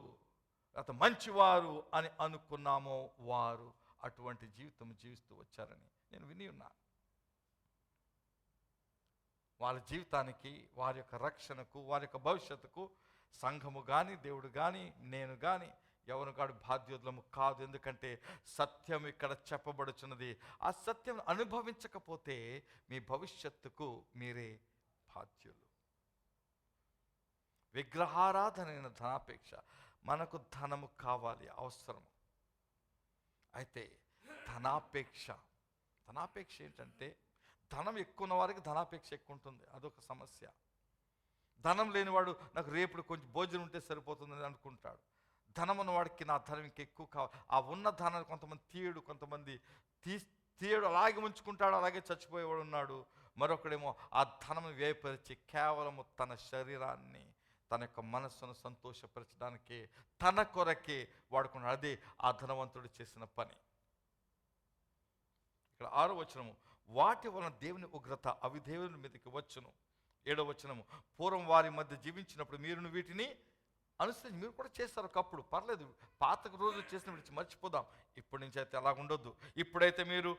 మంచివారు అని అనుకున్నామో వారు అటువంటి జీవితం జీవిస్తూ వచ్చారని నేను విని ఉన్నాను. వాళ్ళ జీవితానికి, వారి యొక్క రక్షణకు, వారి యొక్క భవిష్యత్తుకు సంఘము కానీ, దేవుడు కానీ, నేను కానీ ఎవరు కాడు బాధ్యులము కాదు. ఎందుకంటే సత్యం ఇక్కడ చెప్పబడుచున్నది. ఆ సత్యం అనుభవించకపోతే మీ భవిష్యత్తుకు మీరే బాధ్యులు. విగ్రహారాధనైన ధనాపేక్ష. మనకు ధనము కావాలి, అవసరం. అయితే ధనాపేక్ష ఏంటంటే, ధనం ఎక్కువ ఉన్న వారికి ధనాపేక్ష ఎక్కువ ఉంటుంది. అదొక సమస్య. ధనం లేనివాడు నాకు రేపు కొంచెం భోజనం ఉంటే సరిపోతుందని అనుకుంటాడు. ధనం ఉన్నవాడికి నా ధనం ఇంకెక్కువ కావాలి. ఆ ఉన్న ధనాన్ని కొంతమంది తీయడు, కొంతమంది తీయడు, అలాగే ఉంచుకుంటాడు, అలాగే చచ్చిపోయేవాడు ఉన్నాడు. మరొకడేమో ఆ ధనం వ్యయపరిచి కేవలము తన శరీరాన్ని, తన యొక్క మనస్సును సంతోషపరచడానికి, తన కొరకే వాడుకున్నాడు. అదే ఆ ధనవంతుడు చేసిన పని. ఇక్కడ 6వ వచనము, వాటి వలన దేవుని ఉగ్రత అవి దేవుని మీదకి వచ్చును. 7వ వచనము, పూర్వం వారి మధ్య జీవించినప్పుడు మీరును వీటిని అనుసరించి మీరు కూడా చేస్తారు ఒకప్పుడు, పర్లేదు, పాత రోజులు చేసిన విడిచి మర్చిపోదాం. ఇప్పటి నుంచి అయితే అలా ఉండొద్దు. ఇప్పుడైతే మీరు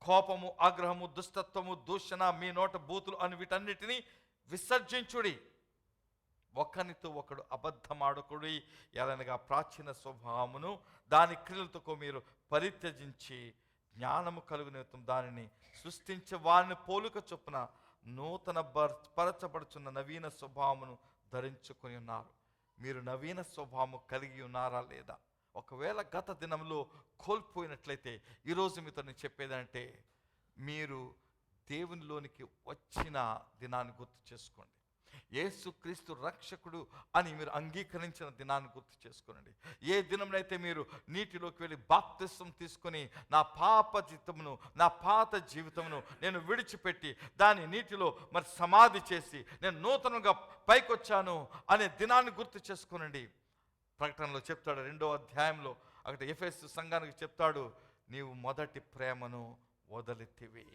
కోపము, ఆగ్రహము, దుష్టత్వము, దూషణ, మీ నోట బూతులు అని వీటన్నిటినీ విసర్జించుడి. ఒకనితో ఒకడు అబద్ధమాడకుడి, ఎలానగా ప్రాచీన స్వభావమును దాని క్రియలతో మీరు పరిత్యజించి జ్ఞానము కలుగునేతం దానిని సృష్టించే వారిని పోలుక చొప్పున నూతన పరచబడుచున్న నవీన స్వభావమును ధరించుకొని ఉన్నారు. మీరు నవీన స్వభావము కలిగి ఉన్నారా లేదా? ఒకవేళ గత దినంలో కోల్పోయినట్లయితే ఈరోజు మీతో నేను చెప్పేదంటే, మీరు దేవునిలోనికి వచ్చిన దినాన్ని గుర్తు చేసుకోండి. యేసుక్రీస్తు రక్షకుడు అని మీరు అంగీకరించిన దినాన్ని గుర్తు చేసుకోనండి. ఏ దినంనైతే మీరు నీటిలోకి వెళ్ళి బాప్తిసం తీసుకొని నా పాప జీవితమును, నా పాత జీవితమును నేను విడిచిపెట్టి దాన్ని నీటిలో మరి సమాధి చేసి నేను నూతనంగా పైకొచ్చాను అనే దినాన్ని గుర్తు చేసుకోనండి. ప్రకటనలో చెప్తాడు 2వ అధ్యాయంలో, అక్కడ ఎఫెసు సంఘానికి చెప్తాడు, నీవు మొదటి ప్రేమను వదిలితివి.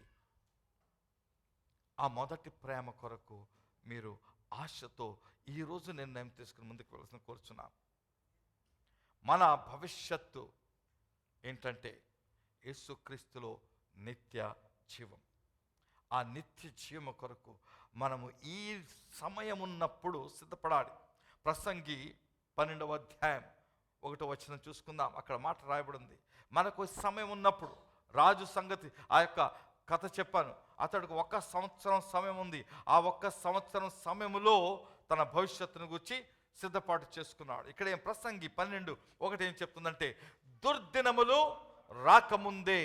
ఆ మొదటి ప్రేమ కొరకు మీరు ఆశతో ఈరోజు నిర్ణయం తీసుకుని ముందుకు వెళ్ళాల్సిన కోరుచున్నాను. మన భవిష్యత్తు ఏంటంటే యేసుక్రీస్తులో నిత్య జీవం. ఆ నిత్య జీవం కొరకు మనము ఈ సమయం ఉన్నప్పుడు సిద్ధపడాలి. ప్రసంగి 12వ అధ్యాయం 1వ వచనం చూసుకుందాం. అక్కడ మాట రాయబడింది, మనకు సమయం ఉన్నప్పుడు. రాజు సంగతి ఆ యొక్క కథ చెప్పాను. అతడికి 1 సంవత్సరం సమయం ఉంది. ఆ 1 సంవత్సరం సమయంలో తన భవిష్యత్తును గురించి సిద్ధపాటు చేసుకున్నాడు. ఇక్కడ ఏం ప్రసంగి 12:1 ఏం చెప్తుందంటే, దుర్దినములు రాకముందే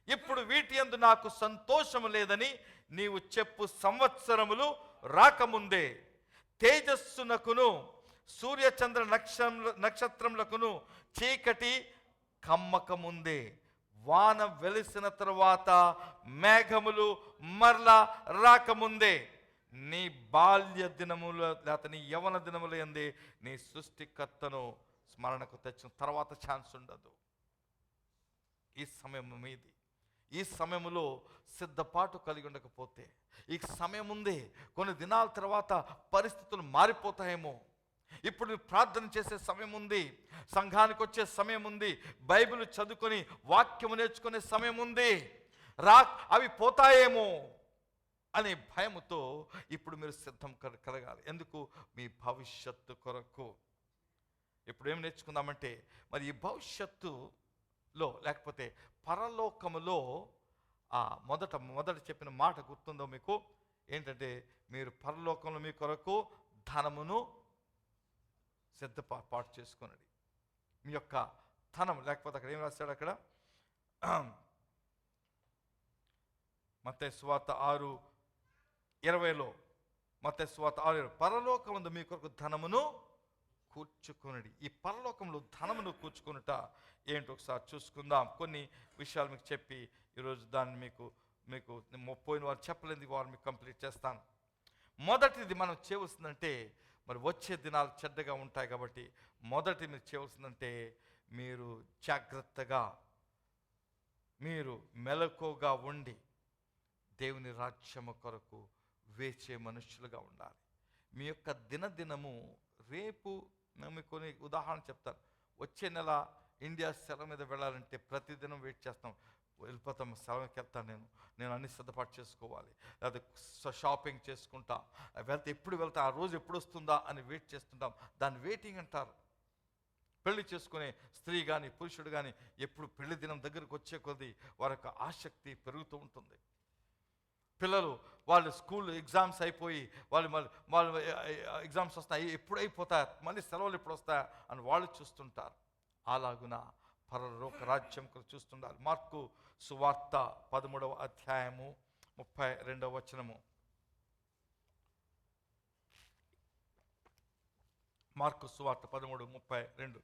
ఇప్పుడు వీటి యందు నాకు సంతోషము లేదని నీవు చెప్పు సంవత్సరములు రాకముందే తేజస్సునకును సూర్యచంద్ర నక్షత్రములకును చీకటి కమ్మకముందే వాన వెలిసిన తరువాత మేఘములు మరలా రాకముందే నీ బాల్య దినముల లేక నీ యవన దినముల యందే నీ సృష్టికర్తను స్మరణకు తెచ్చిన తర్వాత ఛాన్స్ ఉండదు. ఈ సమయం మీది. ఈ సమయంలో సిద్ధపాటు కలిగి ఉండకపోతే, ఈ సమయం ఉందే, కొన్ని దినాల తర్వాత పరిస్థితులు మారిపోతాయేమో. ఇప్పుడు నువ్వు ప్రార్థన చేసే సమయం ఉంది, సంఘానికి వచ్చే సమయం ఉంది, బైబిల్ చదువుకొని వాక్యము నేర్చుకునే సమయం ఉంది. అవి పోతాయేమో అనే భయముతో ఇప్పుడు మీరు సిద్ధం కలగాలి. ఎందుకు? మీ భవిష్యత్తు కొరకు. ఇప్పుడు ఏం నేర్చుకుందామంటే, మరి ఈ భవిష్యత్తులో లేకపోతే పరలోకములో మొదట చెప్పిన మాట గుర్తుందో మీకు? ఏంటంటే, మీరు పరలోకంలో మీ కొరకు ధనమును సిద్ధపాటు చేసుకున్నది. మీ యొక్క ధనం, లేకపోతే అక్కడ ఏం రాశాడు? అక్కడ మత్తయి సువార్త 6:20లో, మత్తయి సువార్త 6:20, పరలోకమందు మీ కొరకు ధనమును కూర్చుకున్నది. ఈ పరలోకంలో ధనమును కూర్చుకున్నట ఏంటి ఒకసారి చూసుకుందాం. కొన్ని విషయాలు మీకు చెప్పి ఈరోజు దాన్ని మీకు పోయిన వారు చెప్పలేని వారు మీకు కంప్లీట్ చేస్తాను. మొదటిది మనం చేయవలసిందంటే, మరి వచ్చే దినాలు చెడ్డగా ఉంటాయి కాబట్టి మొదటి మీరు చేయవలసిందంటే, మీరు జాగ్రత్తగా, మీరు మెలకువగా ఉండి దేవుని రాజ్యము కొరకు వేచే మనుషులుగా ఉండాలి. మీ యొక్క దినదినము, రేపు మేము కొన్ని ఉదాహరణ చెప్తాను. వచ్చే నెల ఇండియా సెలవు మీద వెళ్ళాలంటే ప్రతిదినం వెయిట్ చేస్తాం. వెళ్ళిపోతాం, సెలవుకి వెళ్తాను, నేను అన్ని సిద్ధపాటు చేసుకోవాలి, లేదా షాపింగ్ చేసుకుంటా, వెళ్తే ఎప్పుడు వెళ్తా, ఆ రోజు ఎప్పుడు వస్తుందా అని వెయిట్ చేస్తుంటాం. దాన్ని వెయిటింగ్ అంటారు. పెళ్లి చేసుకునే స్త్రీ కానీ పురుషుడు కానీ ఎప్పుడు పెళ్లి దినం దగ్గరకు వచ్చే కొద్దీ వారి యొక్క ఆసక్తి పెరుగుతూ ఉంటుంది. పిల్లలు వాళ్ళు స్కూల్ ఎగ్జామ్స్ అయిపోయి వాళ్ళు ఎగ్జామ్స్ వస్తాయి, ఎప్పుడు అయిపోతాయి, మళ్ళీ సెలవులు ఎప్పుడు వస్తాయా అని వాళ్ళు చూస్తుంటారు. అలాగున పరలోక రాజ్యం చూస్తుండాలి. మార్కు సువార్త 13వ అధ్యాయము 32వ వచనము. మార్కు సువార్త 13:32.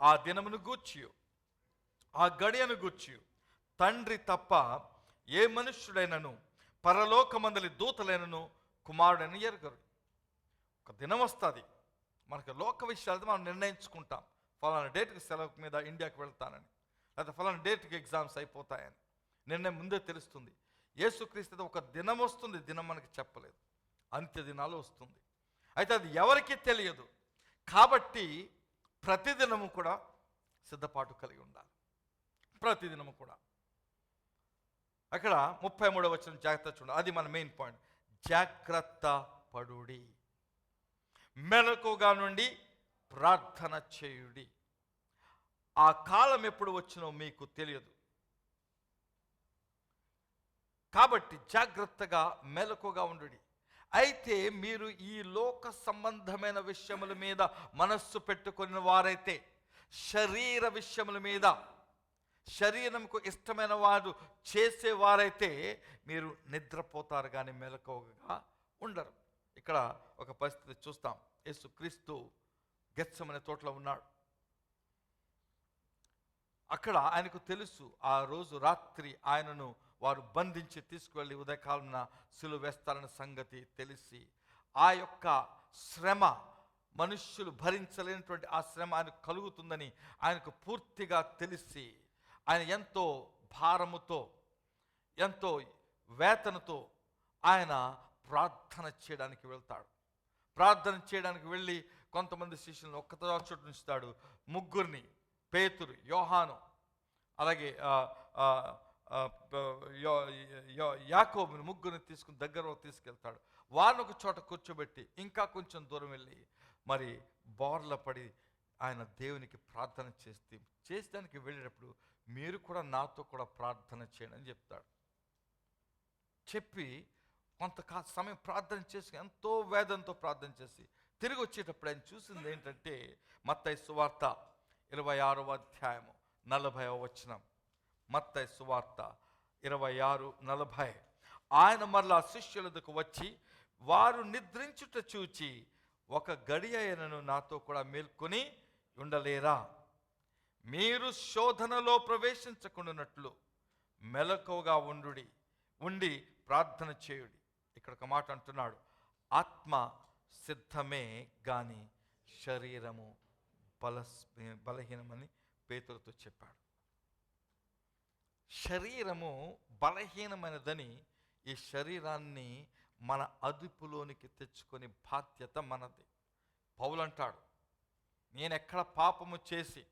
ఆ దినమును గూర్చియు ఆ గడియను గూర్చియు తండ్రి తప్ప ఏ మనుష్యుడైనను పరలోకమందలి దూతలైనను కుమారుడని ఎరుగరు. ఒక దినం వస్తుంది, మనకు లోక విషయాలతో మనం నిర్ణయించుకుంటాం. ఫలానా డేట్కి సెలవు మీద ఇండియాకి వెళ్తానని, లేదా ఫలానా డేట్కి ఎగ్జామ్స్ అయిపోతాయని నిర్ణయం ముందే తెలుస్తుంది. యేసుక్రీస్తు ఒక దినం వస్తుంది, దినం మనకి చెప్పలేదు, అంత్య దినాలు వస్తుంది. అయితే అది ఎవరికీ తెలియదు. కాబట్టి ప్రతిదినము కూడా సిద్ధపాటు కలిగి ఉండాలి. ప్రతిదినము కూడా. అక్కడ 33వ వచనం జాగ్రత్త చూడండి, అది మన మెయిన్ పాయింట్. జాగ్రత్త పడుడి, మెలకుగా నుండి ప్రార్థన చేయుడి. ఆ కాలం ఎప్పుడు వచ్చినో మీకు తెలియదు. కాబట్టి జాగ్రత్తగా మెలకుగా ఉండుడి. అయితే మీరు ఈ లోక సంబంధమైన విషయముల మీద మనస్సు పెట్టుకున్న వారైతే, శరీర విషయముల మీద, శరీరంకు ఇష్టమైన వారు చేసేవారైతే మీరు నిద్రపోతారు కానీ మెలకువగా ఉండరు. ఇక్కడ ఒక పరిస్థితి చూస్తాం. యేసుక్రీస్తు గెత్సెమనే తోటలో ఉన్నాడు. అక్కడ ఆయనకు తెలుసు ఆ రోజు రాత్రి ఆయనను వారు బంధించి తీసుకువెళ్ళి ఉదయకాలమున సిలువ వేస్తారన్న సంగతి తెలిసి, ఆ యొక్క శ్రమ, మనుష్యులు భరించలేనటువంటి ఆ శ్రమ ఆయనకు కలుగుతుందని ఆయనకు పూర్తిగా తెలిసి, ఆయన ఎంతో భారముతో, ఎంతో వేతనతో ఆయన ప్రార్థన చేయడానికి వెళ్తాడు. ప్రార్థన చేయడానికి వెళ్ళి కొంతమంది శిష్యులను ఒక్క చోటు ఉంచుతాడు. ముగ్గురిని, పేతురు, యోహాను, అలాగే యాకోబుని, ముగ్గురిని తీసుకుని దగ్గర తీసుకెళ్తాడు. వారిని ఒక చోట కూర్చోబెట్టి ఇంకా కొంచెం దూరం వెళ్ళి మరి బోర్ల పడి ఆయన దేవునికి ప్రార్థన చేసేదానికి వెళ్ళేటప్పుడు మీరు కూడా నాతో కూడా ప్రార్థన చేయండి అని చెప్తాడు. చెప్పి కొంత సమయం ప్రార్థన చేసి ఎంతో వేదంతో ప్రార్థన చేసి తిరిగి వచ్చేటప్పుడు ఆయన చూసింది ఏంటంటే, మత్తయి సువార్త 26వ అధ్యాయము 40వ వచనం. మత్తయి సువార్త 26:40. ఆయన మరలా శిష్యుల దగ్గరకు వచ్చి, వారు నిద్రించుట చూచి ఒక గడియ అయినను నాతో కూడా మేల్కొని ఉండలేరా? మీరు శోధనలో ప్రవేశించకుండానట్లు మెలకువగా ఉండి ప్రార్థన చేయుడి. ఇక్కడ ఒక మాట అంటున్నాడు, ఆత్మ సిద్ధమే గాని శరీరము బలహీనమని పేతురుతో చెప్పాడు. శరీరము బలహీనమైనదని, ఈ శరీరాన్ని మన అదుపులోనికి తెచ్చుకొని బాధ్యత మనది. పౌలు అంటాడు, నేను ఎక్కడ పాపము చేసి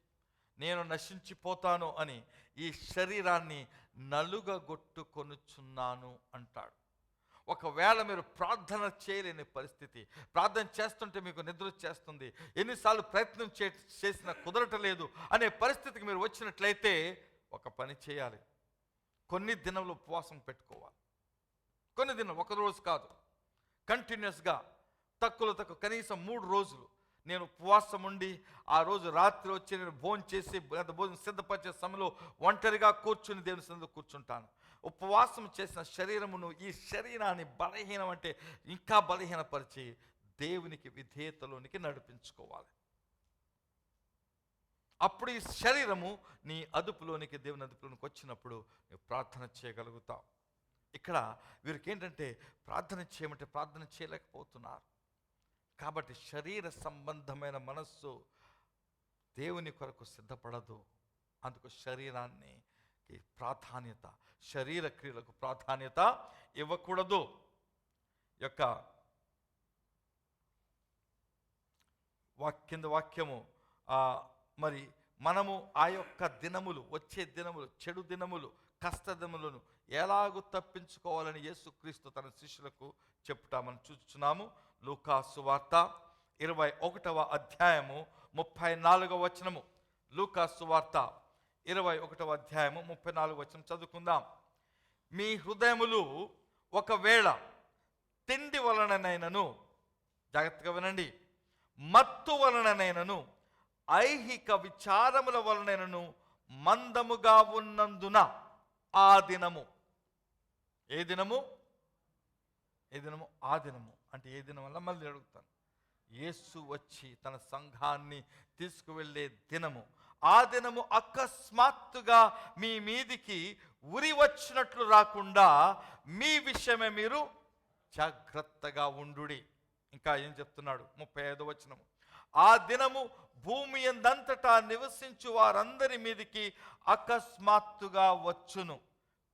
నేను నశించిపోతాను అని ఈ శరీరాన్ని నలుగగొట్టుకొనుచున్నాను అంటాడు. ఒకవేళ మీరు ప్రార్థన చేయలేని పరిస్థితి, ప్రార్థన చేస్తుంటే మీకు నిద్ర చేస్తుంది, ఎన్నిసార్లు ప్రయత్నం చేసినా కుదరటలేదు అనే పరిస్థితికి మీరు వచ్చినట్లయితే ఒక పని చేయాలి. కొన్ని దినములు ఉపవాసం పెట్టుకోవాలి. కొన్ని దినం, ఒక రోజు కాదు, కంటిన్యూస్గా తక్కువ కనీసం 3 రోజులు నేను ఉపవాసం ఉండి ఆ రోజు రాత్రి వచ్చి నేను భోజనం చేసి భోజనం సిద్ధపరిచే సమయంలో ఒంటరిగా కూర్చుని దేవుని సన్నిధిలో కూర్చుంటాను. ఉపవాసం చేసిన శరీరమును, ఈ శరీరాన్ని బలహీనం అంటే ఇంకా బలహీనపరిచి దేవునికి విధేయతలోనికి నడిపించుకోవాలి. అప్పుడు ఈ శరీరము నీ అదుపులోనికి, దేవుని అదుపులోనికి వచ్చినప్పుడు నువ్వు ప్రార్థన చేయగలుగుతావు. ఇక్కడ వీరికి ఏంటంటే ప్రార్థన చేయమంటే ప్రార్థన చేయలేకపోతున్నారు. కాబట్టి శరీర సంబంధమైన మనస్సు దేవుని కొరకు సిద్ధపడదు. అందుకు శరీరాన్ని ప్రాధాన్యత, శరీర క్రియలకు ప్రాధాన్యత ఇవ్వకూడదు. యొక్క వాక్యము మరి మనము ఆ యొక్క దినములు, వచ్చే దినములు, చెడు దినములు, కష్టదములను ఎలాగూ తప్పించుకోవాలని యేసుక్రీస్తు తన శిష్యులకు చెప్పుటామని చూస్తున్నాము. లూకా సువార్త 21వ అధ్యాయము 34వ వచనము. లూకా సువార్త 21వ అధ్యాయము 34వ వచనం చదువుకుందాం. మీ హృదయములు ఒకవేళ తిండి వలననైనను, జాగ్రత్తగా వినండి, మత్తు వలననైనను, ఐహిక విచారముల వలనైనను మందముగా ఉన్నందున ఆ దినము, ఏ దినము? ఏ దినము? ఆ దినము అంటే ఏ దినం వల్ల మళ్ళీ అడుగుతాను. యేసు వచ్చి తన సంఘాన్ని తీసుకువెళ్ళే దినము. ఆ దినము అకస్మాత్తుగా మీ మీదికి ఉరి వచ్చినట్లు రాకుండా మీ విషయమే మీరు జాగ్రత్తగా ఉండుడి. ఇంకా ఏం చెప్తున్నాడు? 35వ వచనము. ఆ దినము భూమి యందంతటా నివసించు వారందరి మీదికి అకస్మాత్తుగా వచ్చును.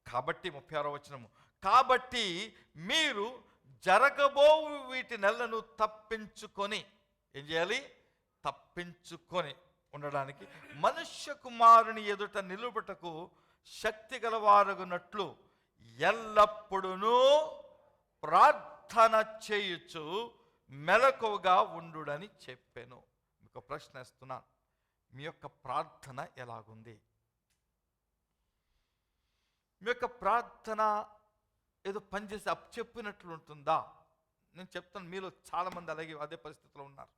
కాబట్టి 36వ వచనము. కాబట్టి మీరు జరగబోవు వీటి నెలను తప్పించుకొని, ఏం చేయాలి? తప్పించుకొని ఉండడానికి మనుష్య కుమారుని ఎదుట నిలుబటకు శక్తి గలవారగునట్లు ఎల్లప్పుడూ ప్రార్థన చేయుచు మెలకువగా ఉండుడని చెప్పాను. మీకు ప్రశ్న ఇస్తున్నాను, మీ యొక్క ప్రార్థన ఎలాగుంది? మీ యొక్క ప్రార్థన ఏదో పనిచేసి చెప్పినట్లు ఉంటుందా? నేను చెప్తాను, మీలో చాలామంది అలాగే అదే పరిస్థితిలో ఉన్నారు.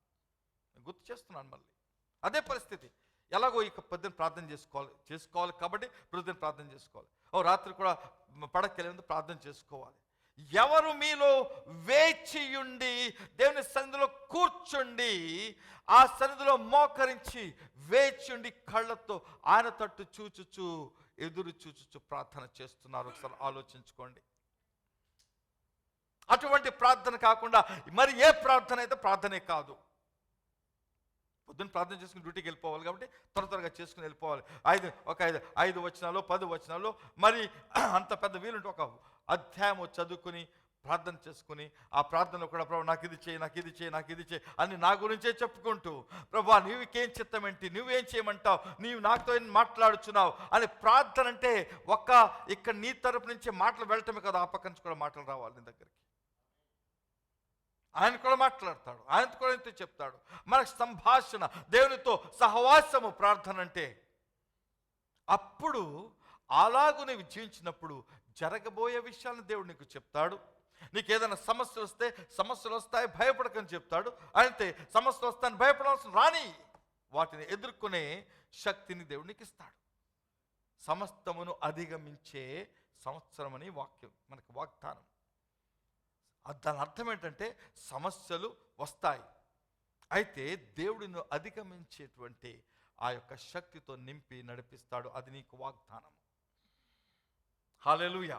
గుర్తు చేస్తున్నాను మళ్ళీ అదే పరిస్థితి. ఎలాగో ఇక పొద్దున్న ప్రార్థన చేసుకోవాలి కాబట్టి పొద్దున్న ప్రార్థన చేసుకోవాలి. రాత్రి కూడా పడకెళ్ళినందుకు ప్రార్థన చేసుకోవాలి. ఎవరు మీలో వేచియుండి దేవుని సన్నిధిలో కూర్చుండి ఆ సన్నిధిలో మోకరించి వేచియుండి కళ్ళతో ఆయన తట్టు చూచుచు ఎదురు చూచుచు ప్రార్థన చేస్తున్నారు? ఒకసారి ఆలోచించుకోండి. అటువంటి ప్రార్థన కాకుండా మరి ఏ ప్రార్థన అయితే ప్రార్థనే కాదు. పొద్దున్న ప్రార్థన చేసుకుని డ్యూటీకి వెళ్ళిపోవాలి కాబట్టి త్వరగా చేసుకుని వెళ్ళిపోవాలి. 5 వచనాలు 10 వచనాలు, మరి అంత పెద్ద వీలుంటే ఒక అధ్యాయం చదువుకుని ప్రార్థన చేసుకుని ఆ ప్రార్థనలో కూడా ప్రభు నాకు ఇది చేయి, నాకు ఇది చేయి, నాకు ఇది చేయి అని నా గురించే చెప్పుకుంటూ, ప్రభు నీకేం చిత్తం ఏంటి, నువ్వేం చేయమంటావు, నీవు నాతో మాట్లాడుచున్నావు అని ప్రార్థన అంటే ఇక్కడ నీ తరపు నుంచి మాటలు వెళ్ళటమే కదా, ఆ పక్క నుంచి కూడా మాటలు రావాలి నీ దగ్గరికి. ఆయన కూడా మాట్లాడతాడు, ఆయనతో కూడా ఎంతో చెప్తాడు. మనకు సంభాషణ, దేవునితో సహవాసము ప్రార్థన అంటే. అప్పుడు అలాగూ నీవు జీవించినప్పుడు జరగబోయే విషయాలను దేవుడు నీకు చెప్తాడు. నీకు ఏదైనా సమస్యలు వస్తాయి భయపడకని చెప్తాడు. అయితే సమస్యలు వస్తాయని భయపడాల్సిన రాని వాటిని ఎదుర్కొనే శక్తిని దేవుడు నీకు ఇస్తాడు. సమస్తమును అధిగమించే సంవత్సరం అని వాక్యం మనకు వాగ్దానం. దాని అర్థం ఏంటంటే సమస్యలు వస్తాయి, అయితే దేవుడిని అధిగమించేటువంటి ఆ యొక్క శక్తితో నింపి నడిపిస్తాడు. అది నీకు వాగ్దానం. హల్లెలూయా.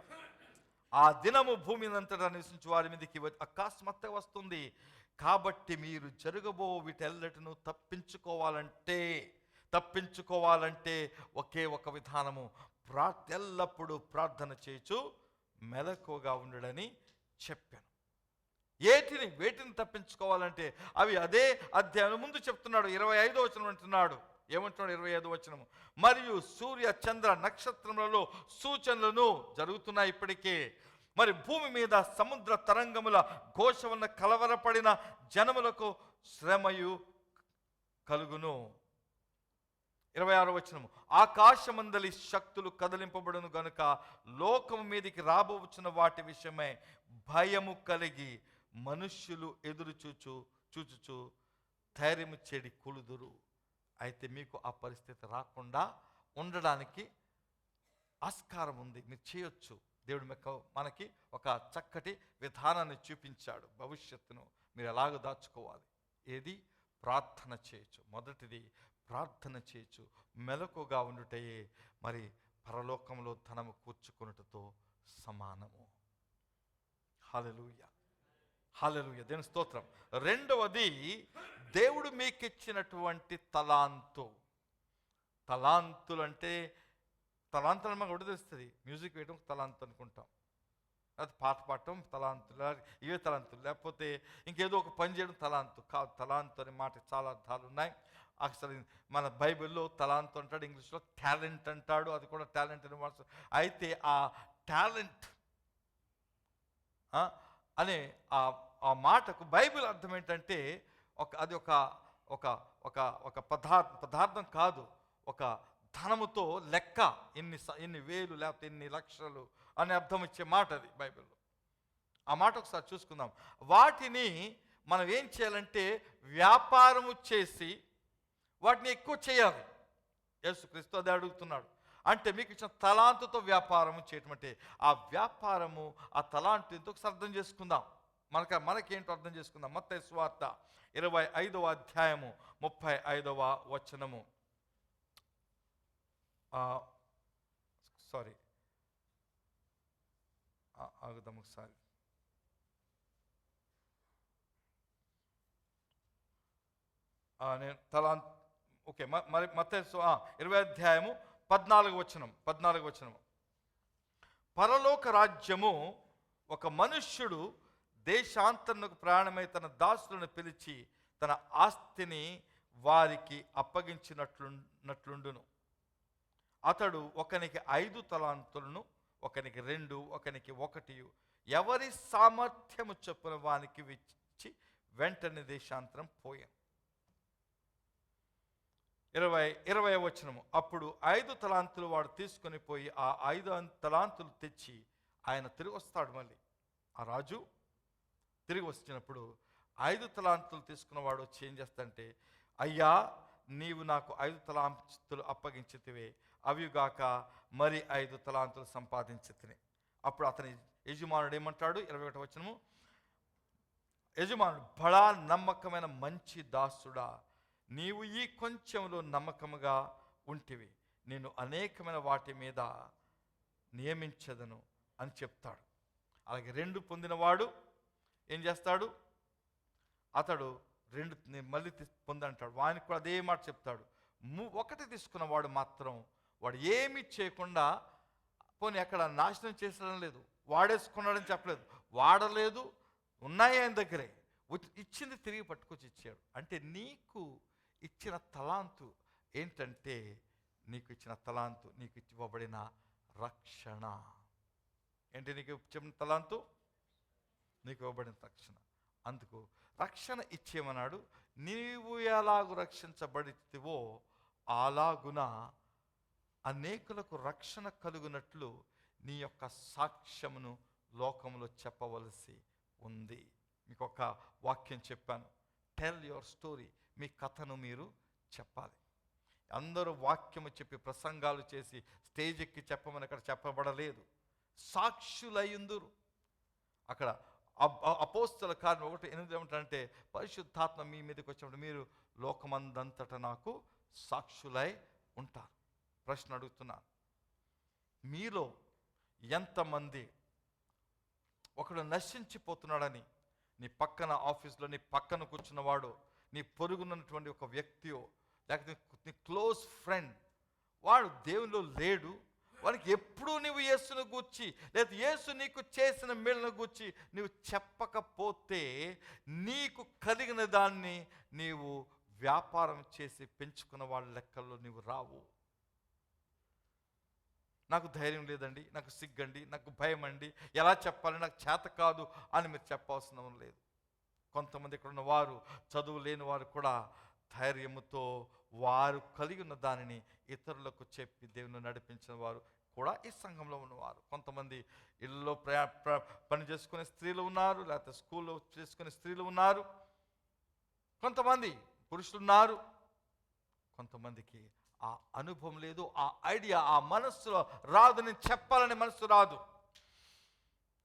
ఆ దినము భూమి అంతటా నివసించు వారి మీదకి అకస్మాత్తుగా వస్తుంది. కాబట్టి మీరు జరగబో వీటెల్లటిను తప్పించుకోవాలంటే ఒకే ఒక విధానము, ఎల్లప్పుడూ ప్రార్థన చేయొచ్చు మెలకువగా ఉండడని చెప్పాను. వేటిని తప్పించుకోవాలంటే అవి అదే అధ్యాయం ముందు చెప్తున్నాడు. 25వ వచనం అంటున్నాడు. ఏమంటున్నాడు? 25వ వచనము. మరియు సూర్య చంద్ర నక్షత్రములలో సూచనలను జరుగుతున్నాయి ఇప్పటికే. మరి భూమి మీద సముద్ర తరంగముల ఘోష వలన కలవరపడిన జనములకు శ్రమయు కలుగును. 26వ వచనము. ఆకాశమందలి శక్తులు కదిలింపబడును గనుక లోకము మీదికి రాబోచున్న వాటి విషయమై భయము కలిగి మనుష్యులు ఎదురు చూచుచు ధైర్యము చెడి కులుదురు. అయితే మీకు ఆ పరిస్థితి రాకుండా ఉండడానికి ఆస్కారం ఉంది, మీరు చేయొచ్చు. దేవుడు మనకి ఒక చక్కటి విధానాన్ని చూపించాడు. భవిష్యత్తును మీరు ఎలాగ దాచుకోవాలి. ఏది? ప్రార్థన చేయొచ్చు. మొదటిది ప్రార్థన చేయొచ్చు. మెలకుగా ఉండుటయే మరి పరలోకంలో ధనము కూర్చుకొనుటతో సమానము. హల్లెలూయా, హల్లెలూయా, దేవుని స్తోత్రం. రెండవది దేవుడు మీకు ఇచ్చినటువంటి తలాంతులు అంటే తలాంతులు మనకు ఒకటి తెలుస్తుంది. మ్యూజిక్ వేయడం తలాంతు అనుకుంటాం, అది పాట పాడటం తలాంతులు, ఇవే తలాంతులు. లేకపోతే ఇంకేదో ఒక పని చేయడం తలాంతు కాదు. తలాంతు అనే మాట చాలా అర్థాలు ఉన్నాయి. అసలు మన బైబిల్లో తలాంతు అంటాడు, ఇంగ్లీష్లో టాలెంట్ అంటాడు, అది కూడా టాలెంట్ అని వాడు. అయితే ఆ టాలెంట్ అనే ఆ మాటకు బైబిల్ అర్థం ఏంటంటే అది ఒక పదార్థం కాదు, ఒక ధనముతో లెక్క, ఎన్ని వేలు లేకపోతే ఎన్ని లక్షలు అనే అర్థం ఇచ్చే మాట అది బైబిల్లో. ఆ మాట ఒకసారి చూసుకుందాం. వాటిని మనం ఏం చేయాలంటే వ్యాపారము చేసి వాటిని ఎక్కువ చేయాలి. యేసుక్రీస్తు అది అడుగుతున్నాడు. అంటే మీకు ఇచ్చిన తలాంతుతో వ్యాపారము చేయటం అంటే ఆ వ్యాపారము, ఆ తలాంతు ఎంతో అర్థం చేసుకుందాం. మనకేంటో అర్థం చేసుకుందాం. మత్తయి సువార్త 25వ అధ్యాయము 35వ వచనము. ఆగుదాం ఒకసారి. నేను ఓకే, మరి మత్తయి 20వ అధ్యాయము 14వ వచనం. పరలోక రాజ్యము ఒక మనుష్యుడు దేశాంతరణకు ప్రయాణమై తన దాసులను పిలిచి తన ఆస్తిని వారికి అప్పగించినట్లుండును. అతడు ఒకనికి 5 తలాంతులను, ఒకనికి 2, ఒకనికి 1, ఎవరి సామర్థ్యము చొప్పున వానికి ఇచ్చి వెంటనే దేశాంతరం పోయాను. 20వ వచనము. అప్పుడు 5 తలాంతులు వాడు తీసుకొని పోయి ఆ 5 తలాంతులు తెచ్చి ఆయన తిరిగి వస్తాడు. మళ్ళీ ఆ రాజు తిరిగి వచ్చినప్పుడు 5 తలాంతులు తీసుకున్నవాడు వచ్చి ఏం చేస్తాడంటే, అయ్యా నీవు నాకు 5 తలాంతులు అప్పగించితివే, అవిగాక మరి 5 తలాంతులు సంపాదించితిని. అప్పుడు అతని యజమానుడు ఏమంటాడు? 21వ వచనము. యజమానుడు, బడా నమ్మకమైన మంచి దాసుడా, నీవు ఈ కొంచెంలో నమ్మకముగా ఉంటివి, నేను అనేకమైన వాటి మీద నియమించదను అని చెప్తాడు. అలాగే 2 పొందినవాడు ఏం చేస్తాడు? అతడు 2 మళ్ళీ పొందంటాడు. వానికి కూడా అదే మాట చెప్తాడు. 1 తీసుకున్నవాడు మాత్రం వాడు ఏమీ చేయకుండా, పోనీ ఎక్కడ నాశనం చేసడం లేదు, వాడేసుకున్నాడని చెప్పలేదు, వాడలేదు, ఉన్నాయి ఆయన దగ్గరే, ఇచ్చింది తిరిగి పట్టుకొచ్చి ఇచ్చాడు. అంటే నీకు ఇచ్చిన తలాంతు ఏంటంటే, నీకు ఇచ్చిన తలాంతు నీకు ఇవ్వబడిన రక్షణ. ఏంటి నీకు ఇచ్చిన తలాంతు? నీకు ఇవ్వబడిన రక్షణ. అందుకు రక్షణ ఇచ్చేమన్నాడు. నీవు ఎలాగు రక్షించబడితివో అలాగున అనేకులకు రక్షణ కలుగునట్లు నీ యొక్క సాక్ష్యమును లోకములో చెప్పవలసి ఉంది. మీకు ఒక వాక్యం చెప్పాను, టెల్ యువర్ స్టోరీ. మీ కథను మీరు చెప్పాలి. అందరూ వాక్యము చెప్పి ప్రసంగాలు చేసి స్టేజ్ ఎక్కి చెప్పమని అక్కడ చెప్పబడలేదు. సాక్షులయ్యుందురు. అక్కడ అపోస్తల కార్యం 1:8 ఏమంటారంటే, పరిశుద్ధాత్మ మీ మీదకి వచ్చినప్పుడు మీరు లోకమందంతటా నాకు సాక్షులై ఉంటారు. ప్రశ్న అడుగుతున్నాను, మీలో ఎంతమంది ఒకడు నశించిపోతున్నాడని నీ పక్కన ఆఫీస్లో నీ పక్కన కూర్చున్నవాడు, నీ పొరుగున్నటువంటి ఒక వ్యక్తియో, లేకపోతే నీ క్లోజ్ ఫ్రెండ్, వాడు దేవునిలో లేడు, వానికి ఎప్పుడూ నువ్వు యేసును గూర్చి లేదా యేసు నీకు చేసిన మేలును గూర్చి నువ్వు చెప్పకపోతే నీకు కలిగిన దాన్ని నీవు వ్యాపారం చేసి పెంచుకున్న వాళ్ళ లెక్కల్లో నువ్వు రావు. నాకు ధైర్యం లేదండి, నాకు సిగ్గండి, నాకు భయం అండి, ఎలా చెప్పాలి, నాకు చేత కాదు అని మీరు చెప్పవలసిన లేదు. కొంతమంది ఇక్కడ ఉన్న వారు, చదువు లేని వారు కూడా ధైర్యముతో వారు కలిగి ఉన్న దానిని ఇతరులకు చెప్పి దేవుని నడిపించిన వారు కూడా ఈ సంఘంలో ఉన్నవారు. కొంతమంది ఇళ్ళలో పని చేసుకునే స్త్రీలు ఉన్నారు, లేకపోతే స్కూల్లో చేసుకునే స్త్రీలు ఉన్నారు, కొంతమంది పురుషులు ఉన్నారు. కొంతమందికి ఆ అనుభవం లేదు, ఆ ఐడియా ఆ మనస్సులో రాదు, నేను చెప్పాలని మనస్సు రాదు.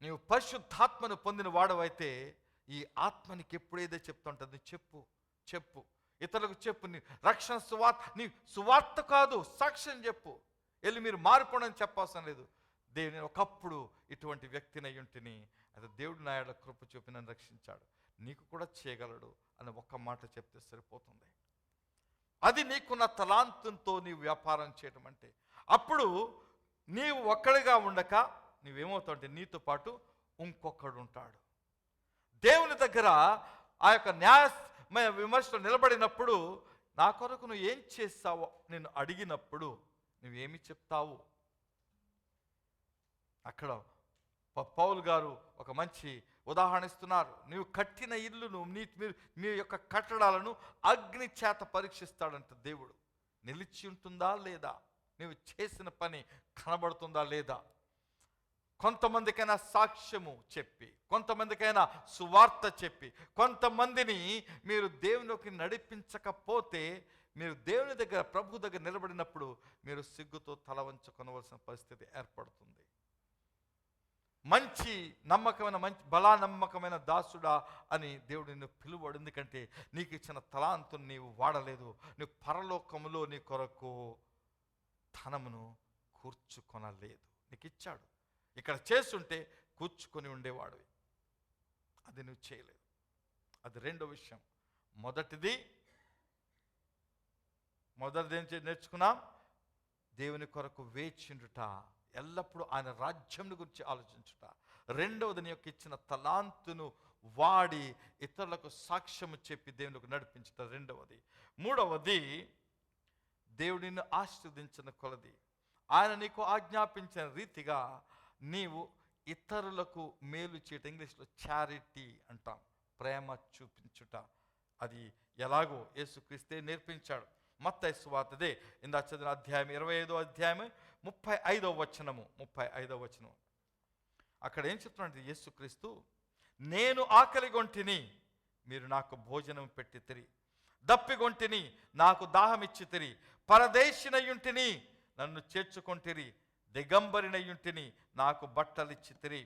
నీవు పరిశుద్ధాత్మను పొందిన వాడవైతే ఈ ఆత్మనికి ఎప్పుడేదో చెప్తుంటుంది, చెప్పు ఇతరులకు చెప్పు. నీ రక్షణ నీ సువార్త కాదు, సాక్ష్యం చెప్పు. వెళ్ళి మీరు మారిపోవడం చెప్పవసరం లేదు. దేవుని ఒకప్పుడు ఇటువంటి వ్యక్తిని అయ్యుంటిని, అది దేవుడు నాయన కృప చూపి నన్ను రక్షించాడు, నీకు కూడా చేయగలడు అని ఒక్క మాట చెప్తే సరిపోతుంది. అది నీకున్న తలాంతుతో నీవు వ్యాపారం చేయటం అంటే. అప్పుడు నీవు ఒక్కడిగా ఉండక నీవేమవుతావు, నీతో పాటు ఇంకొకడు ఉంటాడు. దేవుని దగ్గర ఆ యొక్క న్యాయ విమర్శలో నిలబడినప్పుడు నా కొరకు నువ్వు ఏం చేస్తావో నేను అడిగినప్పుడు నువ్వేమి చెప్తావు? అక్కడ పౌలు గారు ఒక మంచి ఉదాహరణ ఇస్తున్నారు. నీవు కట్టిన ఇల్లును మీ యొక్క కట్టడాలను అగ్ని చేత పరీక్షిస్తాడంట దేవుడు. నిలిచి ఉంటుందా లేదా? నీవు చేసిన పని కనబడుతుందా లేదా? కొంతమందికైనా సాక్ష్యము చెప్పి, కొంతమందికైనా సువార్త చెప్పి, కొంతమందిని మీరు దేవునికి నడిపించకపోతే, మీరు దేవుని దగ్గర, ప్రభు దగ్గర నిలబడినప్పుడు మీరు సిగ్గుతో తల వంచుకొనవలసిన పరిస్థితి ఏర్పడుతుంది. మంచి నమ్మకమైన, నమ్మకమైన దాసుడా అని దేవుడు నిన్ను పిలువడు. ఎందుకంటే నీకు ఇచ్చిన తలాంతుని నీవు వాడలేదు. నువ్వు పరలోకములో నీ కొరకు ధనమును కూర్చుకొనలేదు. నీకు ఇచ్చాడు. ఇక్కడ చేస్తుంటే కూర్చుకొని ఉండేవాడు. అది నువ్వు చేయలేదు. అది రెండో విషయం. మొదటిది ఏం నేర్చుకున్నాం? దేవుని కొరకు వేచిండుట, ఎల్లప్పుడూ ఆయన రాజ్యం గురించి ఆలోచించుట. రెండవది నీ యొక్క ఇచ్చిన తలాంతును వాడి ఇతరులకు సాక్ష్యము చెప్పి దేవునికి నడిపించుట రెండవది. మూడవది దేవుడు నిన్ను ఆశీర్వదించిన కొలది, ఆయన నీకు ఆజ్ఞాపించిన రీతిగా నీవు ఇతరులకు మేలు చేయటం. ఇంగ్లీష్లో చారిటీ అంటాం, ప్రేమ చూపించుట. అది ఎలాగో యేసుక్రీస్తే నేర్పించాడు. మత్తయి సువార్తదే ఇందా చదివిన అధ్యాయం 25వ అధ్యాయం 35వ వచనం. అక్కడ ఏం చెప్తున్నాడు యేసుక్రీస్తు? నేను ఆకలిగొంటిని, మీరు నాకు భోజనం పెట్టితిరి. దప్పిగొంటిని, నాకు దాహమిచ్చితిరి. పరదేశినయుంటిని, నన్ను చేర్చుకొంటిరి. దిగంబరినయుంటిని, నాకు బట్టలిచ్చితిరి.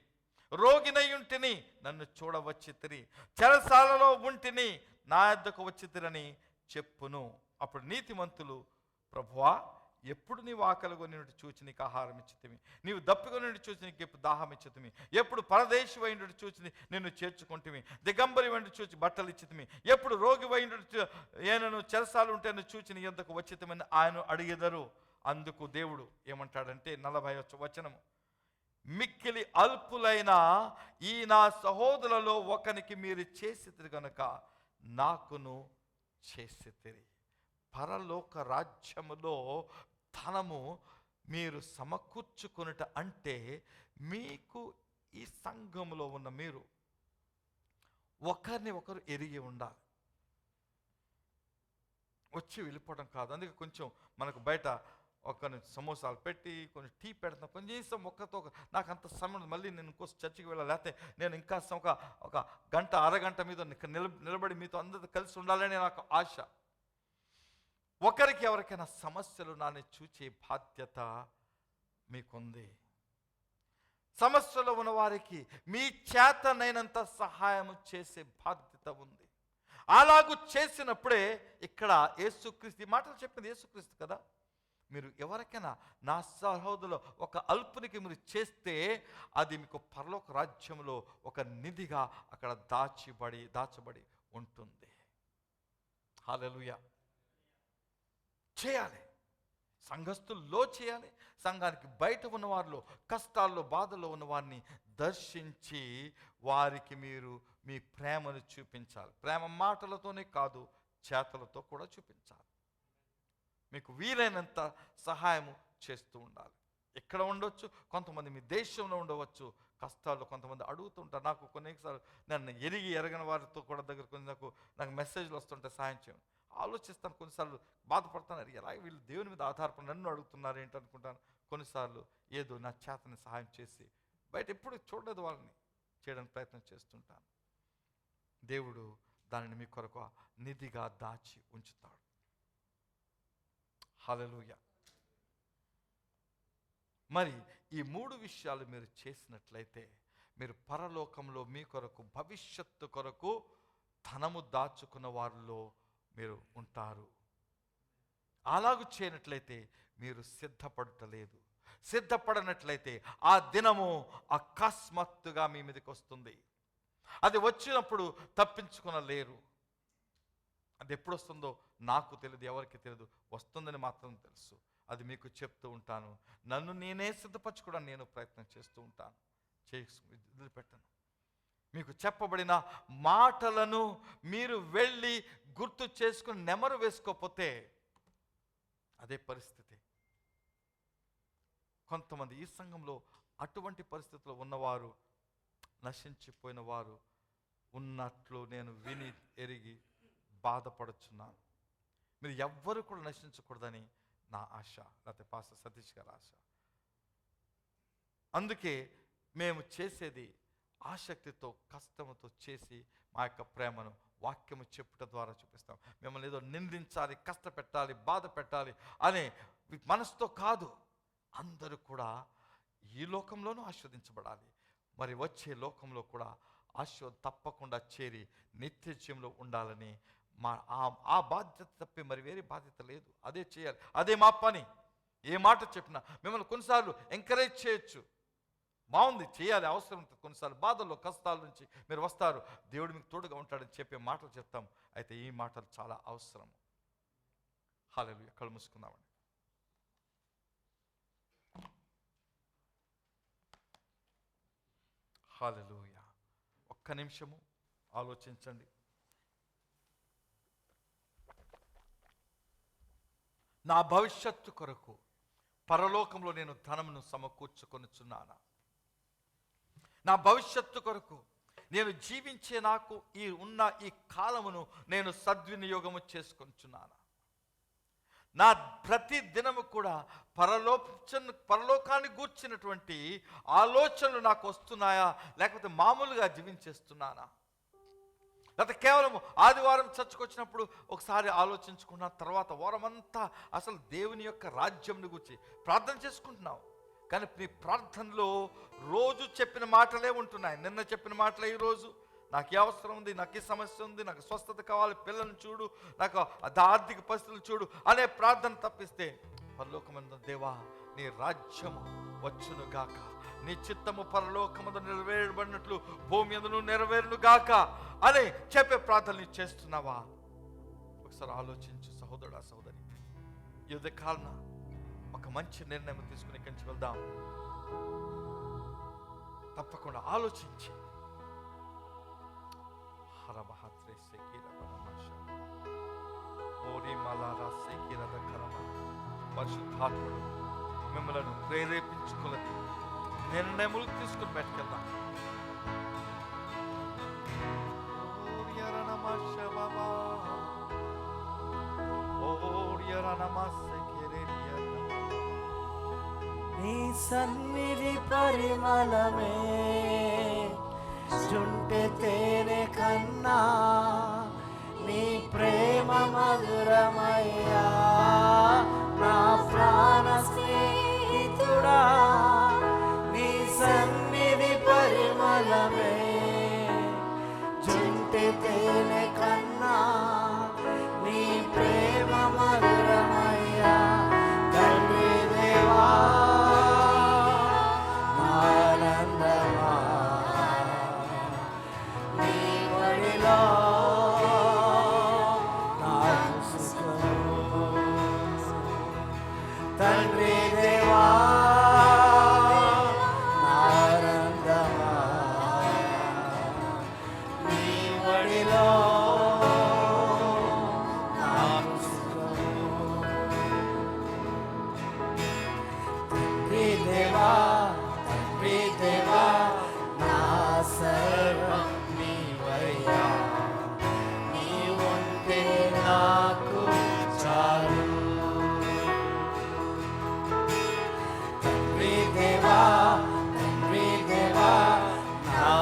రోగినయుంటిని, నన్ను చూడవచ్చితిరి. చెరసాలలో ఉంటిని, నా యొద్దకు వచ్చితిరని చెప్పును. అప్పుడు నీతిమంతులు, ప్రభువా, ఎప్పుడు నీవు ఆకలిగొని చూచి నీకు ఆహారం ఇచ్చితిమి, నీవు దప్పిగొని చూచి నీకు ఎప్పుడు దాహం ఇచ్చితిమి, ఎప్పుడు పరదేశి వైండు చూచి నిన్ను చేర్చుకుంటుమి, దిగంబరి వైండు చూచి బట్టలు ఇచ్చితిమి, ఎప్పుడు రోగి వైండు ఏనను చెరసాలు ఉంటే చూచి నీ యొద్దకు వచ్చితిమని ఆయన అడిగెదరు. అందుకు దేవుడు ఏమంటాడంటే 40వ వచనము, మిక్కిలి అల్పులైన ఈ నా సహోదరులలో ఒకనికి మీరు చేసితిరి గనుక నాకును చేసితిరి. పరలోక రాజ్యములో ధనము మీరు సమకూర్చుకొనుట అంటే, మీకు ఈ సంఘములో ఉన్న మీరు ఒకరిని ఒకరు ఎరిగి ఉండాలి. వచ్చి వెళ్ళిపోవడం కాదు. అందుకే కొంచెం మనకు బయట కొన్ని సమోసాలు పెట్టి, కొన్ని టీ పెడతాం, కొంచెం ఒక్కతో నాకు అంత సమయం, మళ్ళీ నేను ఇంకో చర్చికి వెళ్ళాలి, లేకపోతే నేను ఇంకా ఒక గంట అరగంట మీద నిలబడి మీతో అందరితో కలిసి ఉండాలని నాకు ఆశ. ఒకరికి ఎవరికైనా సమస్యలు నాని చూచే బాధ్యత మీకుంది. సమస్యలో ఉన్న వారికి మీ చేతనైనంత సహాయం చేసే బాధ్యత ఉంది. అలాగూ చేసినప్పుడే ఇక్కడ యేసుక్రీస్తు ఈ మాటలు చెప్పింది యేసుక్రీస్తు కదా. మీరు ఎవరికైనా నా సహోదరులు ఒక అల్పునికి మీరు చేస్తే అది మీకు పరలోక రాజ్యంలో ఒక నిధిగా అక్కడ దాచబడి ఉంటుంది. హల్లెలూయా. చేయాలి, సంఘస్థుల్లో చేయాలి. సంఘానికి బయట ఉన్న వారిలో, కష్టాల్లో బాధల్లో ఉన్న వారిని దర్శించి వారికి మీరు మీ ప్రేమను చూపించాలి. ప్రేమ మాటలతోనే కాదు, చేతలతో కూడా చూపించాలి. మీకు వీలైనంత సహాయము చేస్తూ ఉండాలి. ఎక్కడ ఉండొచ్చు, కొంతమంది మీ దేశంలో ఉండవచ్చు, కష్టాల్లో కొంతమంది అడుగుతుంటారు. నాకు కొన్నిసార్లు నన్ను ఎరగని వారితో కూడా దగ్గర నాకు మెసేజ్లు వస్తుంటే సహాయం చేయండి. ఆలోచిస్తాను, కొన్నిసార్లు బాధపడతాను, ఎలాగ వీళ్ళు దేవుని మీద ఆధారపడి నన్ను అడుగుతున్నారు ఏంటి అనుకుంటాను. కొన్నిసార్లు ఏదో నా చేతని సహాయం చేసి, బయట ఎప్పుడు చూడలేదు వాళ్ళని, చేయడానికి ప్రయత్నం చేస్తుంటాను. దేవుడు దానిని మీ కొరకు నిధిగా దాచి ఉంచుతాడు. హల్లెలూయా. మరి ఈ 3 విషయాలు మీరు చేసినట్లయితే మీరు పరలోకంలో మీ కొరకు, భవిష్యత్తు కొరకు ధనము దాచుకున్న వారిలో మీరు ఉంటారు. అలాగూ చేయనట్లయితే మీరు సిద్ధపడటలేదు. సిద్ధపడనట్లయితే ఆ దినము అకస్మాత్తుగా మీ మీదకి వస్తుంది. అది వచ్చినప్పుడు తప్పించుకొనలేరు. అది ఎప్పుడు వస్తుందో నాకు తెలియదు, ఎవరికి తెలియదు. వస్తుందని మాత్రం తెలుసు. అది మీకు చెప్తూ ఉంటాను. నన్ను నేనే సిద్ధపరచుకోవడానికి నేను ప్రయత్నం చేస్తూ ఉంటాను. వదిలిపెట్టను. మీకు చెప్పబడిన మాటలను మీరు వెళ్ళి గుర్తు చేసుకుని నెమరు వేసుకోకపోతే అదే పరిస్థితి. కొంతమంది ఈ సంఘంలో అటువంటి పరిస్థితుల్లో ఉన్నవారు, నశించిపోయిన వారు ఉన్నట్లు నేను విని ఎరిగి బాధపడుచున్నాను. మీరు ఎవ్వరు కూడా నశించకూడదని నా ఆశ, లేకపోతే పాస్టర్ సతీష్ గారి ఆశ. అందుకే మేము చేసేది ఆసక్తితో, కష్టంతో చేసి మా యొక్క ప్రేమను వాక్యము చెప్పుట ద్వారా చూపిస్తాం. మిమ్మల్ని ఏదో నిందించాలి, కష్టపెట్టాలి, బాధ పెట్టాలి అనే మనసుతో కాదు. అందరూ కూడా ఈ లోకంలోనూ ఆస్వాదించబడాలి, మరి వచ్చే లోకంలో కూడా తప్పకుండా చేరి నిత్య జీవంలో ఉండాలని ఆ బాధ్యత తప్పి మరి వేరే బాధ్యత లేదు. అదే చేయాలి, అదే మా పని. ఏ మాట చెప్పినా మిమ్మల్ని కొన్నిసార్లు ఎంకరేజ్ చేయొచ్చు, బాగుంది, చేయాలి, అవసరం. కొన్నిసార్లు బాధల్లో, కష్టాల నుంచి మీరు వస్తారు, దేవుడు మీకు తోడుగా ఉంటాడని చెప్పే మాటలు చెప్తాం. అయితే ఈ మాటలు చాలా అవసరం. హల్లెలూయా. కళ్ళు మూసుకుందామండి. హల్లెలూయా. ఒక్క నిమిషము ఆలోచించండి. నా భవిష్యత్తు కొరకు పరలోకంలో నేను ధనమును సమకూర్చుకొనుచున్నానా? నా భవిష్యత్తు కొరకు నేను జీవించే నాకు ఈ కాలమును నేను సద్వినియోగము చేసుకొనుచున్నానా? నా ప్రతి దినము కూడా పరలోకాన్ని గూర్చినటువంటి ఆలోచనలు నాకు వస్తున్నాయా, లేకపోతే మామూలుగా జీవించేస్తున్నానా? లేకపోతే కేవలం ఆదివారం చర్చకు వచ్చినప్పుడు ఒకసారి ఆలోచించుకున్న తర్వాత వారమంతా అసలు దేవుని యొక్క రాజ్యంను గురించి ప్రార్థన చేసుకుంటున్నావు, కానీ నీ ప్రార్థనలో రోజు చెప్పిన మాటలే ఉంటున్నాయి. నిన్న చెప్పిన మాటలే ఈరోజు, నాకు ఏ అవసరం ఉంది, నాకు ఏ సమస్య ఉంది, నాకు స్వస్థత కావాలి, పిల్లలను చూడు, నాకు ఆర్థిక పరిస్థితులు చూడు అనే ప్రార్థన తప్పిస్తే, పరలోకమందు దేవా నీ రాజ్యము వచ్చును గాక, నీ చిత్తము పరలోకమందు నెరవేరబడినట్లు భూమి యందును నెరవేరును గాక అని చెప్పే ప్రార్థనలు చేస్తున్నావా? ఒకసారి ఆలోచించు సహోదరుడా, సహోదరి. ఈ ఉదయకాలన ఒక మంచి నిర్ణయం తీసుకుని ఇక్కడి నుంచి వెళ్దాం. తప్పకుండా ఆలోచించి పరిశుద్ధాత్ముడు మిమ్మలను ప్రేరేపించుకోలేదు నిర్ణయములు తీసుకుని బయటకెళ్దాం. నీ సన్నిధి పరిమళమే చుంటె తేనె కన్నా నీ ప్రేమ మధురమయ్యా, నా ప్రాణ స్నేహితుడా. నీ సన్నిధి పరిమళమే చుంటె తేనె కన్నా నీ ప్రేమ మధురమయ్యా. తండ్రి దేవా ఆనందమా నీ ఒడిలో నాకు సుఖము. తండ్రి దేవా ఆనందమా నీ ఒడిలో నాకు సుఖము. తండ్రి దేవా, తండ్రి దేవా నా సర్వం నీవయ్యా, నీ ఉంటే నాకు చాలు. తండ్రి దేవా, తండ్రి దేవా నా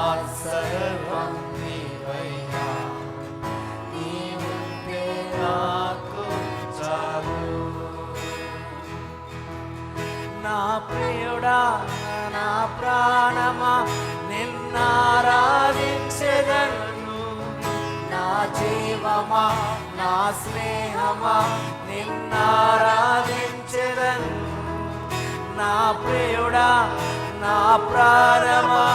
సర్వం నీవయ్యా, నీ ఉంటే నాకు చాలు. నా ప్రియుడా, నా ప్రాణమా నిన్నారాధించెదను. నా జీవమా, నా స్నేహమా నిన్నారాధించెదను. నా ప్రియుడా, నా ప్రాణమా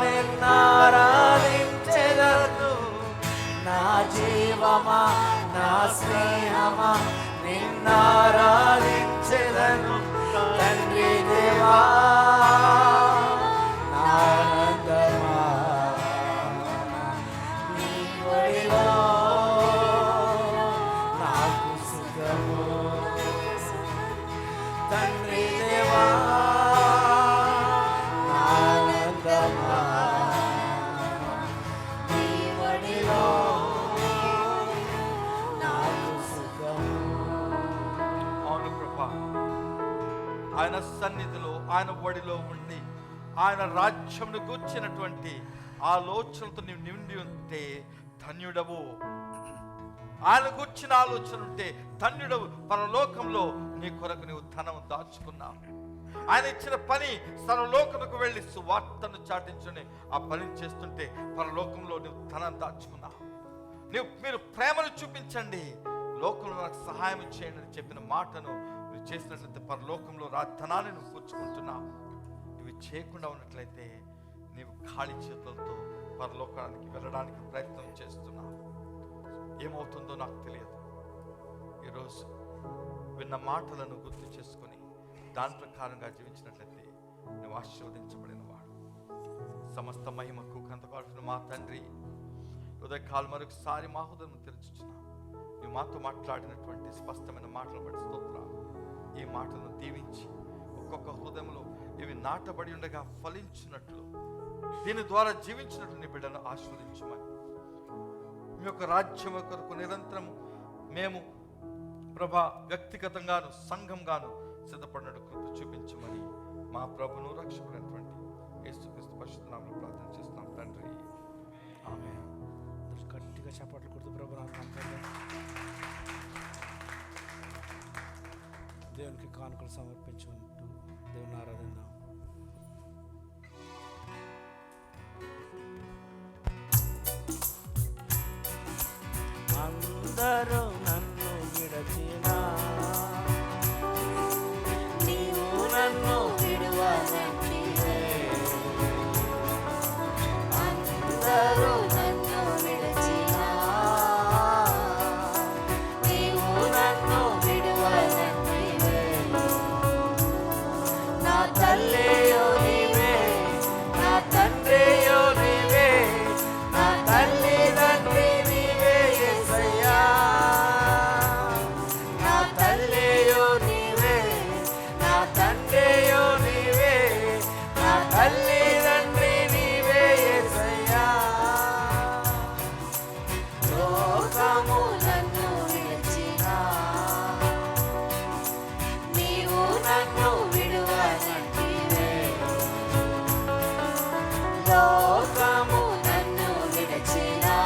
నిన్నారాధించెదను. నా జీవమా, నా స్నేహమా నిన్నారాధించెదను. తండ్రి దేవా ఆనందమా తండ్రి దేవా ఆనందమా నీ ఒడిలో నాకు సుఖము. అవును ప్రభా, ఆయన సన్నిధిలో ఆయన ఒడిలో ఉండి ఆయన రాజ్యంను కూర్చున్నటువంటి ఆలోచనలతో నీవు నిండి ఉంటే ధన్యుడవు. ఆయన కూర్చిన ఆలోచన ఉంటే ధన్యుడవు. పరలోకంలో నీ కొరకు నీవు ధనం దాచుకున్నావు. ఆయన ఇచ్చిన పని సర్వలోకముకు వెళ్ళి సువార్తను చాటించుని ఆ పని చేస్తుంటే పరలోకంలో నువ్వు ధనం దాచుకున్నావు. మీరు ప్రేమను చూపించండి, లోకంలో నాకు సహాయం చేయండి అని చెప్పిన మాటను నువ్వు చేసినట్లయితే పరలోకంలో ధనాన్ని నువ్వు కూర్చుకుంటున్నావు. ఇవి చేయకుండా ఉన్నట్లయితే నీవు ఖాళీ చేతులతో పరలోకానికి వెళ్ళడానికి ప్రయత్నం చేస్తున్నావు. ఏమవుతుందో నాకు తెలియదు. ఈరోజు విన్న మాటలను గుర్తు చేసుకొని దాని ప్రకారంగా జీవించినట్లయితే నువ్వు ఆశీర్వదించబడిన వాడు. సమస్త మహిమకు కంతపాడుతున్న మా తండ్రి, ఉదయకాలం మరొకసారి మా హృదయం తెరుచుచున్నాం. నువ్వు మాతో మాట్లాడినటువంటి స్పష్టమైన మాటలు బట్టి స్తోత్రాలు. ఈ మాటలను దీవించి ఒక్కొక్క హృదయంలో ఇవి నాటబడి ఉండగా ఫలించినట్లు, దీని ద్వారా జీవించినట్లు నీ బిడ్డను ఆశీర్వదించమని, మీ యొక్క రాజ్యం కొరకు నిరంతరం మేము ప్రభా వ్యక్తిగతంగాను సంఘంగాను సిద్ధపడినట్టు కృప చూపించమని మా ప్రభును రక్షకుడైనటువంటి యేసుక్రీస్తు పరిశుద్ధ నామములో ప్రార్థన చేస్తున్నాం తండ్రి, ఆమేన్. గట్టిగా చప్పట్లు కొడుతూ ప్రభు దేవునికి కానుకలు సమర్పించుకుంటూ దేవుని ఆరాధిద్దాం. అందరూ నన్ను విడచినా నీవు నన్ను విడువనంటివే. అందరూ నన్ను విడచినా నీవు నన్ను విడువనంటివే. నా తల్లియో నీవే, నా తండ్రియో నీవే, నా తల్లిదండ్రి నీవే యేసయ్యా. నా తల్లియో నీవే, నా తండ్రియో నీవే, నా తల్లిదండ్రి నీవే యేసయ్యా. లోకము నన్ను విడిచినా నీవు నన్ను విడువనంటివే. లోకము నన్ను విడిచినా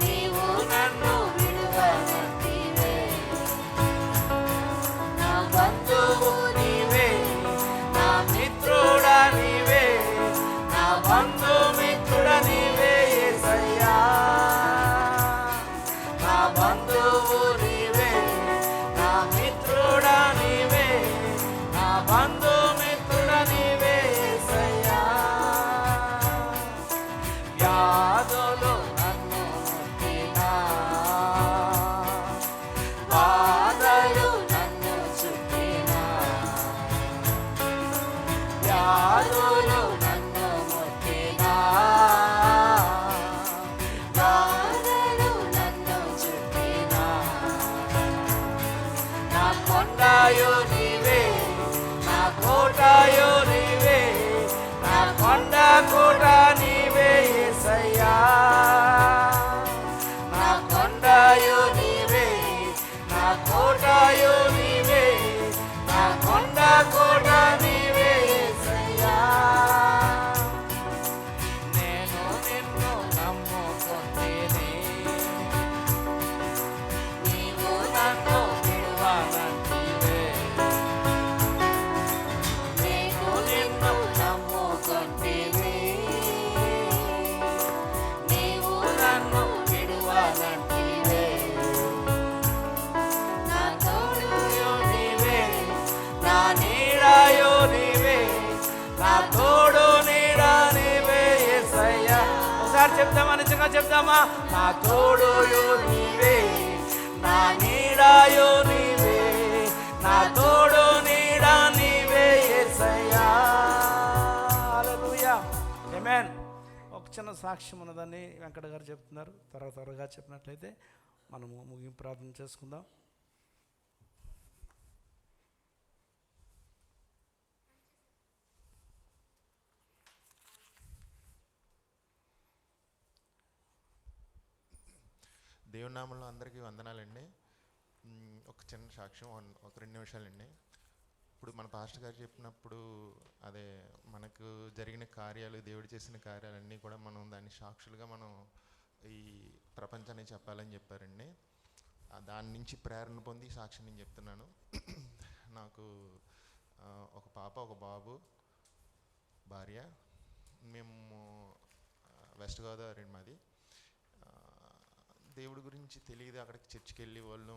నీవు నన్ను విడువనంటివే. నా బంధువు నీవే, నా మిత్రుడా నీవే, నా బంధుమిత్రుడా నీవే యేసయ్యా. నా బంధువు నీవే, నా మిత్రుడా నీవే, నా బంధుమిత్రుడా నీవే యేసయ్యా. వ్యాధులు నన్ను ముట్టినా, బాధలు నన్ను చుట్టినా, వ్యాధులు నన్ను ముట్టినా, బాధలు నన్ను చుట్టినా. నా కొండాయో నీవే, నా కోటాయో నీవే, నా కొండ కోట నీవే యేసయ్యా. నా కొండాయో నీవే, నా కోటాయో నీవే, నా కొండ కోట నీవే యేసయ్యా. నేను నిన్ను నమ్ముకుంటేనే నీవు నన్ను విడువనంటివే. నేను నిన్ను నమ్ముకుంటేనే నీవు నన్ను విడువనంటివే. నా తోడుయో నీవే, నా నీడాయో నీవే, నా తోడు నీడా నీవే యేసయ్యా. ఒకసారి చెప్దామా, నిజంగా చెప్దామా? నా తోడుయో నీవే, నా నీడాయో నీవే, నా తోడు నీడా నీవే యేసయ్యా. హల్లెలూయా, ఆమేన్. ఒక చిన్న సాక్ష్యం ఉన్నదని వెంకట గారు చెప్తున్నారు. త్వరగా చెప్పినట్లయితే మనము ముగింపు ప్రార్థన చేసుకుందాం. దేవుని నామంలో అందరికీ వందనాలండి. ఒక చిన్న సాక్ష్యం, ఒక 2 నిమిషాలండి. ఇప్పుడు మన పాస్టర్ గారు చెప్పినప్పుడు అదే మనకు జరిగిన కార్యాలు, దేవుడు చేసిన కార్యాలన్నీ కూడా మనం దాన్ని సాక్షులుగా మనం ఈ ప్రపంచానికి చెప్పాలని చెప్పారండి. దాని నుంచి ప్రేరణ పొంది సాక్ష్యం నేను చెప్తున్నాను. నాకు ఒక పాప, ఒక బాబు, భార్య. మేము వెస్ట్ గోదావరి మాది. దేవుడి గురించి తెలియదు, అక్కడికి చర్చికి వెళ్ళి వాళ్ళు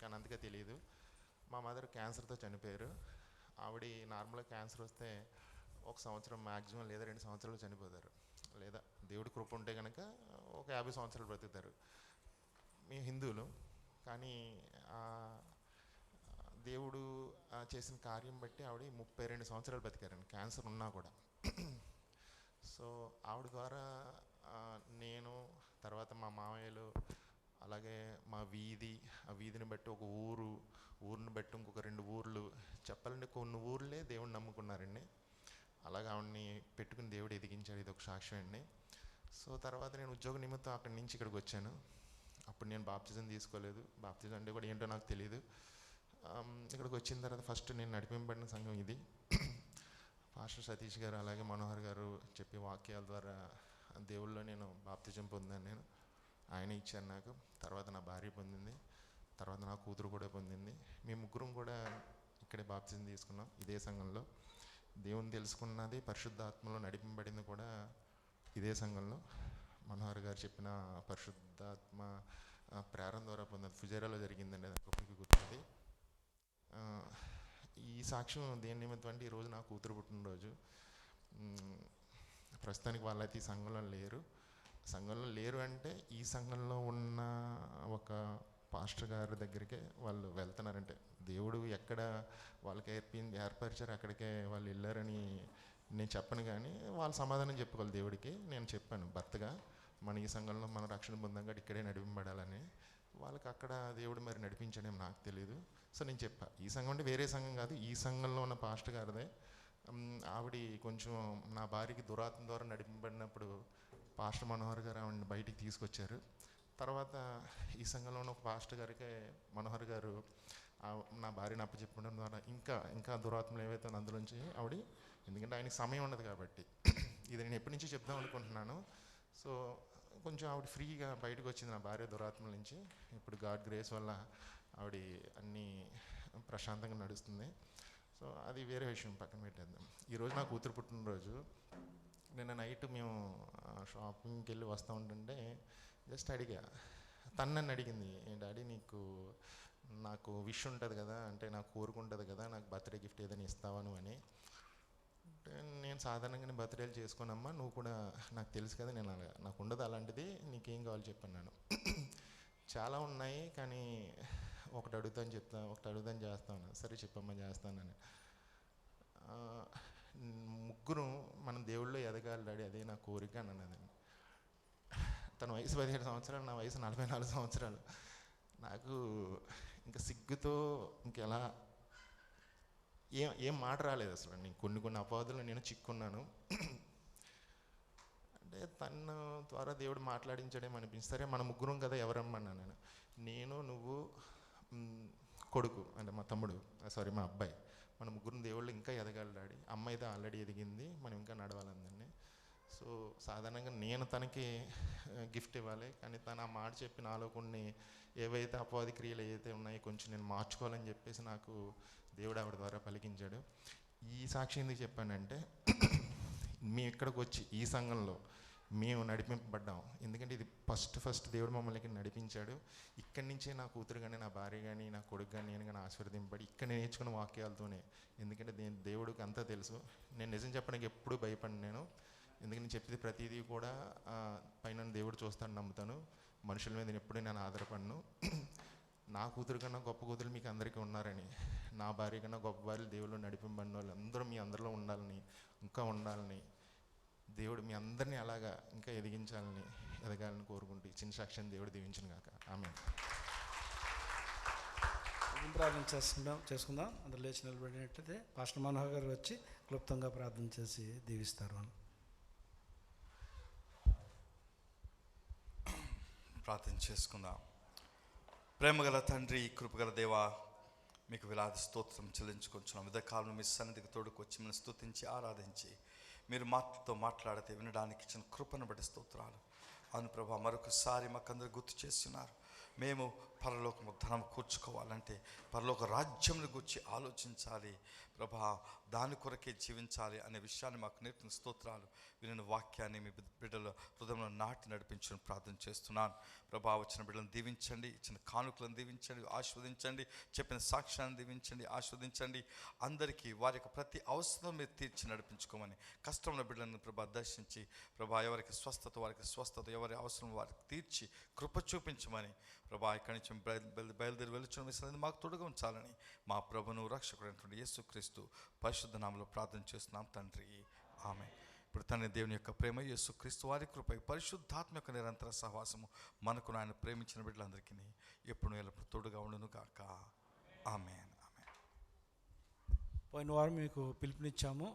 కానీ అంతగా తెలియదు. మా మదర్ క్యాన్సర్తో చనిపోయారు. ఆవిడ నార్మల్గా క్యాన్సర్ వస్తే 1 సంవత్సరం మ్యాక్సిమం లేదా 2 సంవత్సరాలు చనిపోతారు, లేదా దేవుడి కృప ఉంటే కనుక ఒక 50 సంవత్సరాలు బ్రతుకుతారు. మేము హిందువులు, కానీ దేవుడు చేసిన కార్యం బట్టి ఆవిడ 32 సంవత్సరాలు బతికారండి, క్యాన్సర్ ఉన్నా కూడా. సో ఆవిడ ద్వారా నేను, తర్వాత మా మామయ్యలు, అలాగే మా వీధి, ఆ వీధిని బట్టి ఒక ఊరిని బట్టి ఇంకొక 2 ఊర్లు, చెప్పాలంటే కొన్ని ఊర్లే దేవుడిని నమ్ముకున్నారండి. అలాగే ఆవిడని పెట్టుకుని దేవుడు ఎదిగించాడు. ఇది ఒక సాక్ష్యం అండి. సో తర్వాత నేను ఉద్యోగ నిమిత్తం అక్కడి నుంచి ఇక్కడికి వచ్చాను. అప్పుడు నేను బాప్తిజం తీసుకోలేదు. బాప్తిజం అంటే కూడా ఏంటో నాకు తెలియదు. ఇక్కడికి వచ్చిన తర్వాత ఫస్ట్ నేను నడిపింపబడిన సంఘం ఇది. పాస్టర్ సతీష్ గారు అలాగే మనోహర్ గారు చెప్పే వాక్యాల ద్వారా దేవుళ్ళలో నేను బాప్తిజం పొందాను. నేను ఆయన ఇచ్చారు నాకు. తర్వాత నా భార్య పొందింది, తర్వాత నా కూతురు కూడా పొందింది. మేము ముగ్గురం కూడా ఇక్కడే బాప్తిజం తీసుకున్నాం, ఇదే సంఘంలో. దేవుని తెలుసుకున్నది, పరిశుద్ధాత్మలో నడిపింపబడింది కూడా ఇదే సంఘంలో. మనోహర్ గారు చెప్పిన పరిశుద్ధాత్మ ప్రేరణ ద్వారా పొందింది, ఫుజేరాలో జరిగిందండి. అది గొప్పకి గుర్తుంది. ఈ సాక్ష్యం దేని నిమిత్తం అంటే ఈరోజు నా కూతురు పుట్టినరోజు. ప్రస్తుతానికి వాళ్ళైతే ఈ సంఘంలో లేరు అంటే ఈ సంఘంలో ఉన్న ఒక పాస్టర్ గారి దగ్గరికే వాళ్ళు వెళ్తున్నారంటే దేవుడు ఎక్కడ వాళ్ళకి ఏర్పరిచారు అక్కడికే వాళ్ళు వెళ్ళారని నేను చెప్పను. కానీ వాళ్ళు సమాధానం చెప్పుకోవాలి దేవుడికి. నేను చెప్పాను భర్తగా, మన ఈ సంఘంలో మన రక్షణ పొందంగా ఇక్కడే నడిపింపబడాలని. వాళ్ళకి అక్కడ దేవుడు మరి నడిపించడం నాకు తెలియదు. సో నేను చెప్పా, ఈ సంఘం అంటే వేరే సంఘం కాదు, ఈ సంఘంలో ఉన్న పాస్టర్ గారిదే. ఆవిడ కొంచెం నా భార్యకి దురాత్మ ద్వారా నడిపింపబడినప్పుడు పాస్టర్ మనోహర్ గారు ఆవిడని బయటికి తీసుకొచ్చారు. తర్వాత ఈ సంఘంలో ఉన్న ఒక పాస్టర్ గారికి మనోహర్ గారు నా భార్యను అప్పచెప్పడం ద్వారా ఇంకా దురాత్మలు ఏవైతే అందులోంచి ఆవిడ, ఎందుకంటే ఆయనకి సమయం ఉండదు కాబట్టి. ఇది నేను ఎప్పటి నుంచి చెప్దాం అనుకుంటున్నాను. సో కొంచెం ఆవిడ ఫ్రీగా బయటకు వచ్చింది నా భార్య దురాత్మల నుంచి. ఇప్పుడు గాడ్ గ్రేస్ వల్ల ఆవిడ అన్నీ ప్రశాంతంగా నడుస్తుంది. సో అది వేరే విషయం, పక్కన పెట్టేద్దాం. ఈరోజు నా కూతురు పుట్టినరోజు. నిన్న నైట్ మేము షాపింగ్కి వెళ్ళి వస్తూ ఉంటుంటే జస్ట్ అడిగా, తను నన్ను అడిగింది, డాడీ నాకు విష్ ఉంటుంది కదా, అంటే నాకు కోరుకుంటుంది కదా, నాకు బర్త్డే గిఫ్ట్ ఏదైనా ఇస్తావను అని. నేను సాధారణంగా బర్త్డేలు చేసుకోనమ్మా, నువ్వు కూడా నాకు తెలుసు కదా, నేను నాకు ఉండదు అలాంటిది, నీకేం కావాలి చెప్పాను. నేను చాలా ఉన్నాయి కానీ ఒకటి అడుగుతాను చేస్తాను. సరే చెప్పమ్మా చేస్తానని. ముగ్గురు మనం దేవుళ్ళో ఎదగాలి డాడీ, అదే నా కోరిక అని అన్నది. తన వయసు 17 సంవత్సరాలు, నా వయసు 44 సంవత్సరాలు. నాకు ఇంకా సిగ్గుతో ఇంకెలా ఏం మాట రాలేదు అసలు. నేను కొన్ని అపవాదులు నేను చిక్కున్నాను. అంటే తన ద్వారా దేవుడు మాట్లాడించడం అనిపించి, సరే మన ముగ్గురం కదా ఎవరమ్మన్నా నేను నువ్వు కొడుకు అంటే మా తమ్ముడు, మా అబ్బాయి, మన ముగ్గురు దేవుళ్ళు ఇంకా ఎదగాలి డాడీ. అమ్మాయి అయితే ఆల్రెడీ ఎదిగింది, మనం ఇంకా నడవాలందండి. సో సాధారణంగా నేను తనకి గిఫ్ట్ ఇవ్వాలి, కానీ తను ఆ మాట చెప్పి నాలో కొన్ని ఏవైతే అపవాది క్రియలు ఏవైతే ఉన్నాయో కొంచెం నేను మార్చుకోవాలని చెప్పేసి నాకు దేవుడు ఆవిడ ద్వారా పలికించాడు. ఈ సాక్షి ఎందుకు చెప్పానంటే, మేము ఇక్కడికి వచ్చి ఈ సంఘంలో మేము నడిపింపబడ్డాం. ఎందుకంటే ఇది ఫస్ట్ దేవుడు మమ్మల్ని ఇక్కడ నడిపించాడు. ఇక్కడి నుంచే నా కూతురు కానీ, నా భార్య కానీ, నా కొడుకు కానీ, నేను కానీ ఆశీర్వదింపబడి ఇక్కడ నేర్చుకున్న వాక్యాలతోనే. ఎందుకంటే దేవుడికి అంతా తెలుసు. నేను నిజం చెప్పడానికి ఎప్పుడూ భయపడి నేను, ఎందుకంటే నేను చెప్పేది ప్రతిదీ కూడా పైన దేవుడు చూస్తాను నమ్ముతాను. మనుషుల మీద ఎప్పుడూ నేను ఆధారపడను. నా కూతురు కన్నా గొప్ప కూతురు మీకు అందరికీ ఉన్నారని, నా భార్య కన్నా గొప్ప భార్యలు దేవుళ్ళు నడిపింపబడిన వాళ్ళు అందరూ మీ అందరిలో ఉండాలని, ఇంకా ఉండాలని, దేవుడు మీ అందరినీ అలాగా ఇంకా ఎదగాలని కోరుకుంటూ చిన్న సాక్ష్యం దేవుడు దీవించును గాక. ఆమేన్. ప్రార్థన చేసుకుందాం. అందరూ లేచి నిలబడినట్లయితే పాస్టర్ మనోహర్ గారు వచ్చి క్లుప్తంగా ప్రార్థన చేసి దీవిస్తారు. ప్రార్థన చేసుకుందాం. ప్రేమగల తండ్రి, కృపగల దేవా, మీకు వేలాది స్తోత్రం చెల్లించుకుంటున్నాం. విధకాలను మీ సన్నిధికి తోడుకు వచ్చి మనం స్తుతించి ఆరాధించి మీరు మాతో మాట్లాడితే వినడానికి ఇచ్చిన కృపను బట్టి స్తోత్రాలు. అవును ప్రభా, మరొకసారి మాకందరూ గుర్తు చేస్తున్నారు. మేము పరలోకము ధనం కూర్చుకోవాలంటే పరలోక రాజ్యంను గురించి ఆలోచించాలి ప్రభా, దాని కొరకే జీవించాలి అనే విషయాన్ని మాకు నేర్పిన స్తోత్రాలు. వినిన వాక్యాన్ని మీ బిడ్డల హృదయంలో నాటి నడిపించని ప్రార్థన చేస్తున్నాను ప్రభా. వచ్చిన బిడ్డలను దీవించండి, ఇచ్చిన కానుకలను దీవించండి, ఆస్వాదించండి, చెప్పిన సాక్ష్యాన్ని దీవించండి, ఆస్వాదించండి. అందరికీ వారి యొక్క ప్రతి అవసరం మీరు తీర్చి నడిపించుకోమని, కష్టంలో బిడ్డలను ప్రభా దర్శించి ప్రభా, ఎవరికి స్వస్థత వారికి స్వస్థత, ఎవరి అవసరం వారికి తీర్చి కృప చూపించమని ప్రభా, ఇక్కడి నుంచి బయలుదేరి వెలుచున్న విషయాన్ని మాకు తోడుగా ఉంచాలని మా ప్రభును రక్షకుడైనటువంటి యేసుక్రీస్తు పరిశుద్ధ నామములో ప్రార్థన చేస్తున్నాం తండ్రి, ఆమేన్. ఇప్పుడు తండ్రి దేవుని యొక్క ప్రేమ, యేసుక్రీస్తు వారి కృప, పరిశుద్ధాత్మ యొక్క నిరంతర సహవాసము మనకు ఆయన ప్రేమించిన బిడ్డలందరికీ ఎప్పుడు ఎల్లప్పుడు తోడుగా ఉండును గాక. ఆమేన్. పోయిన వారం మీకు పిలుపునిచ్చాము.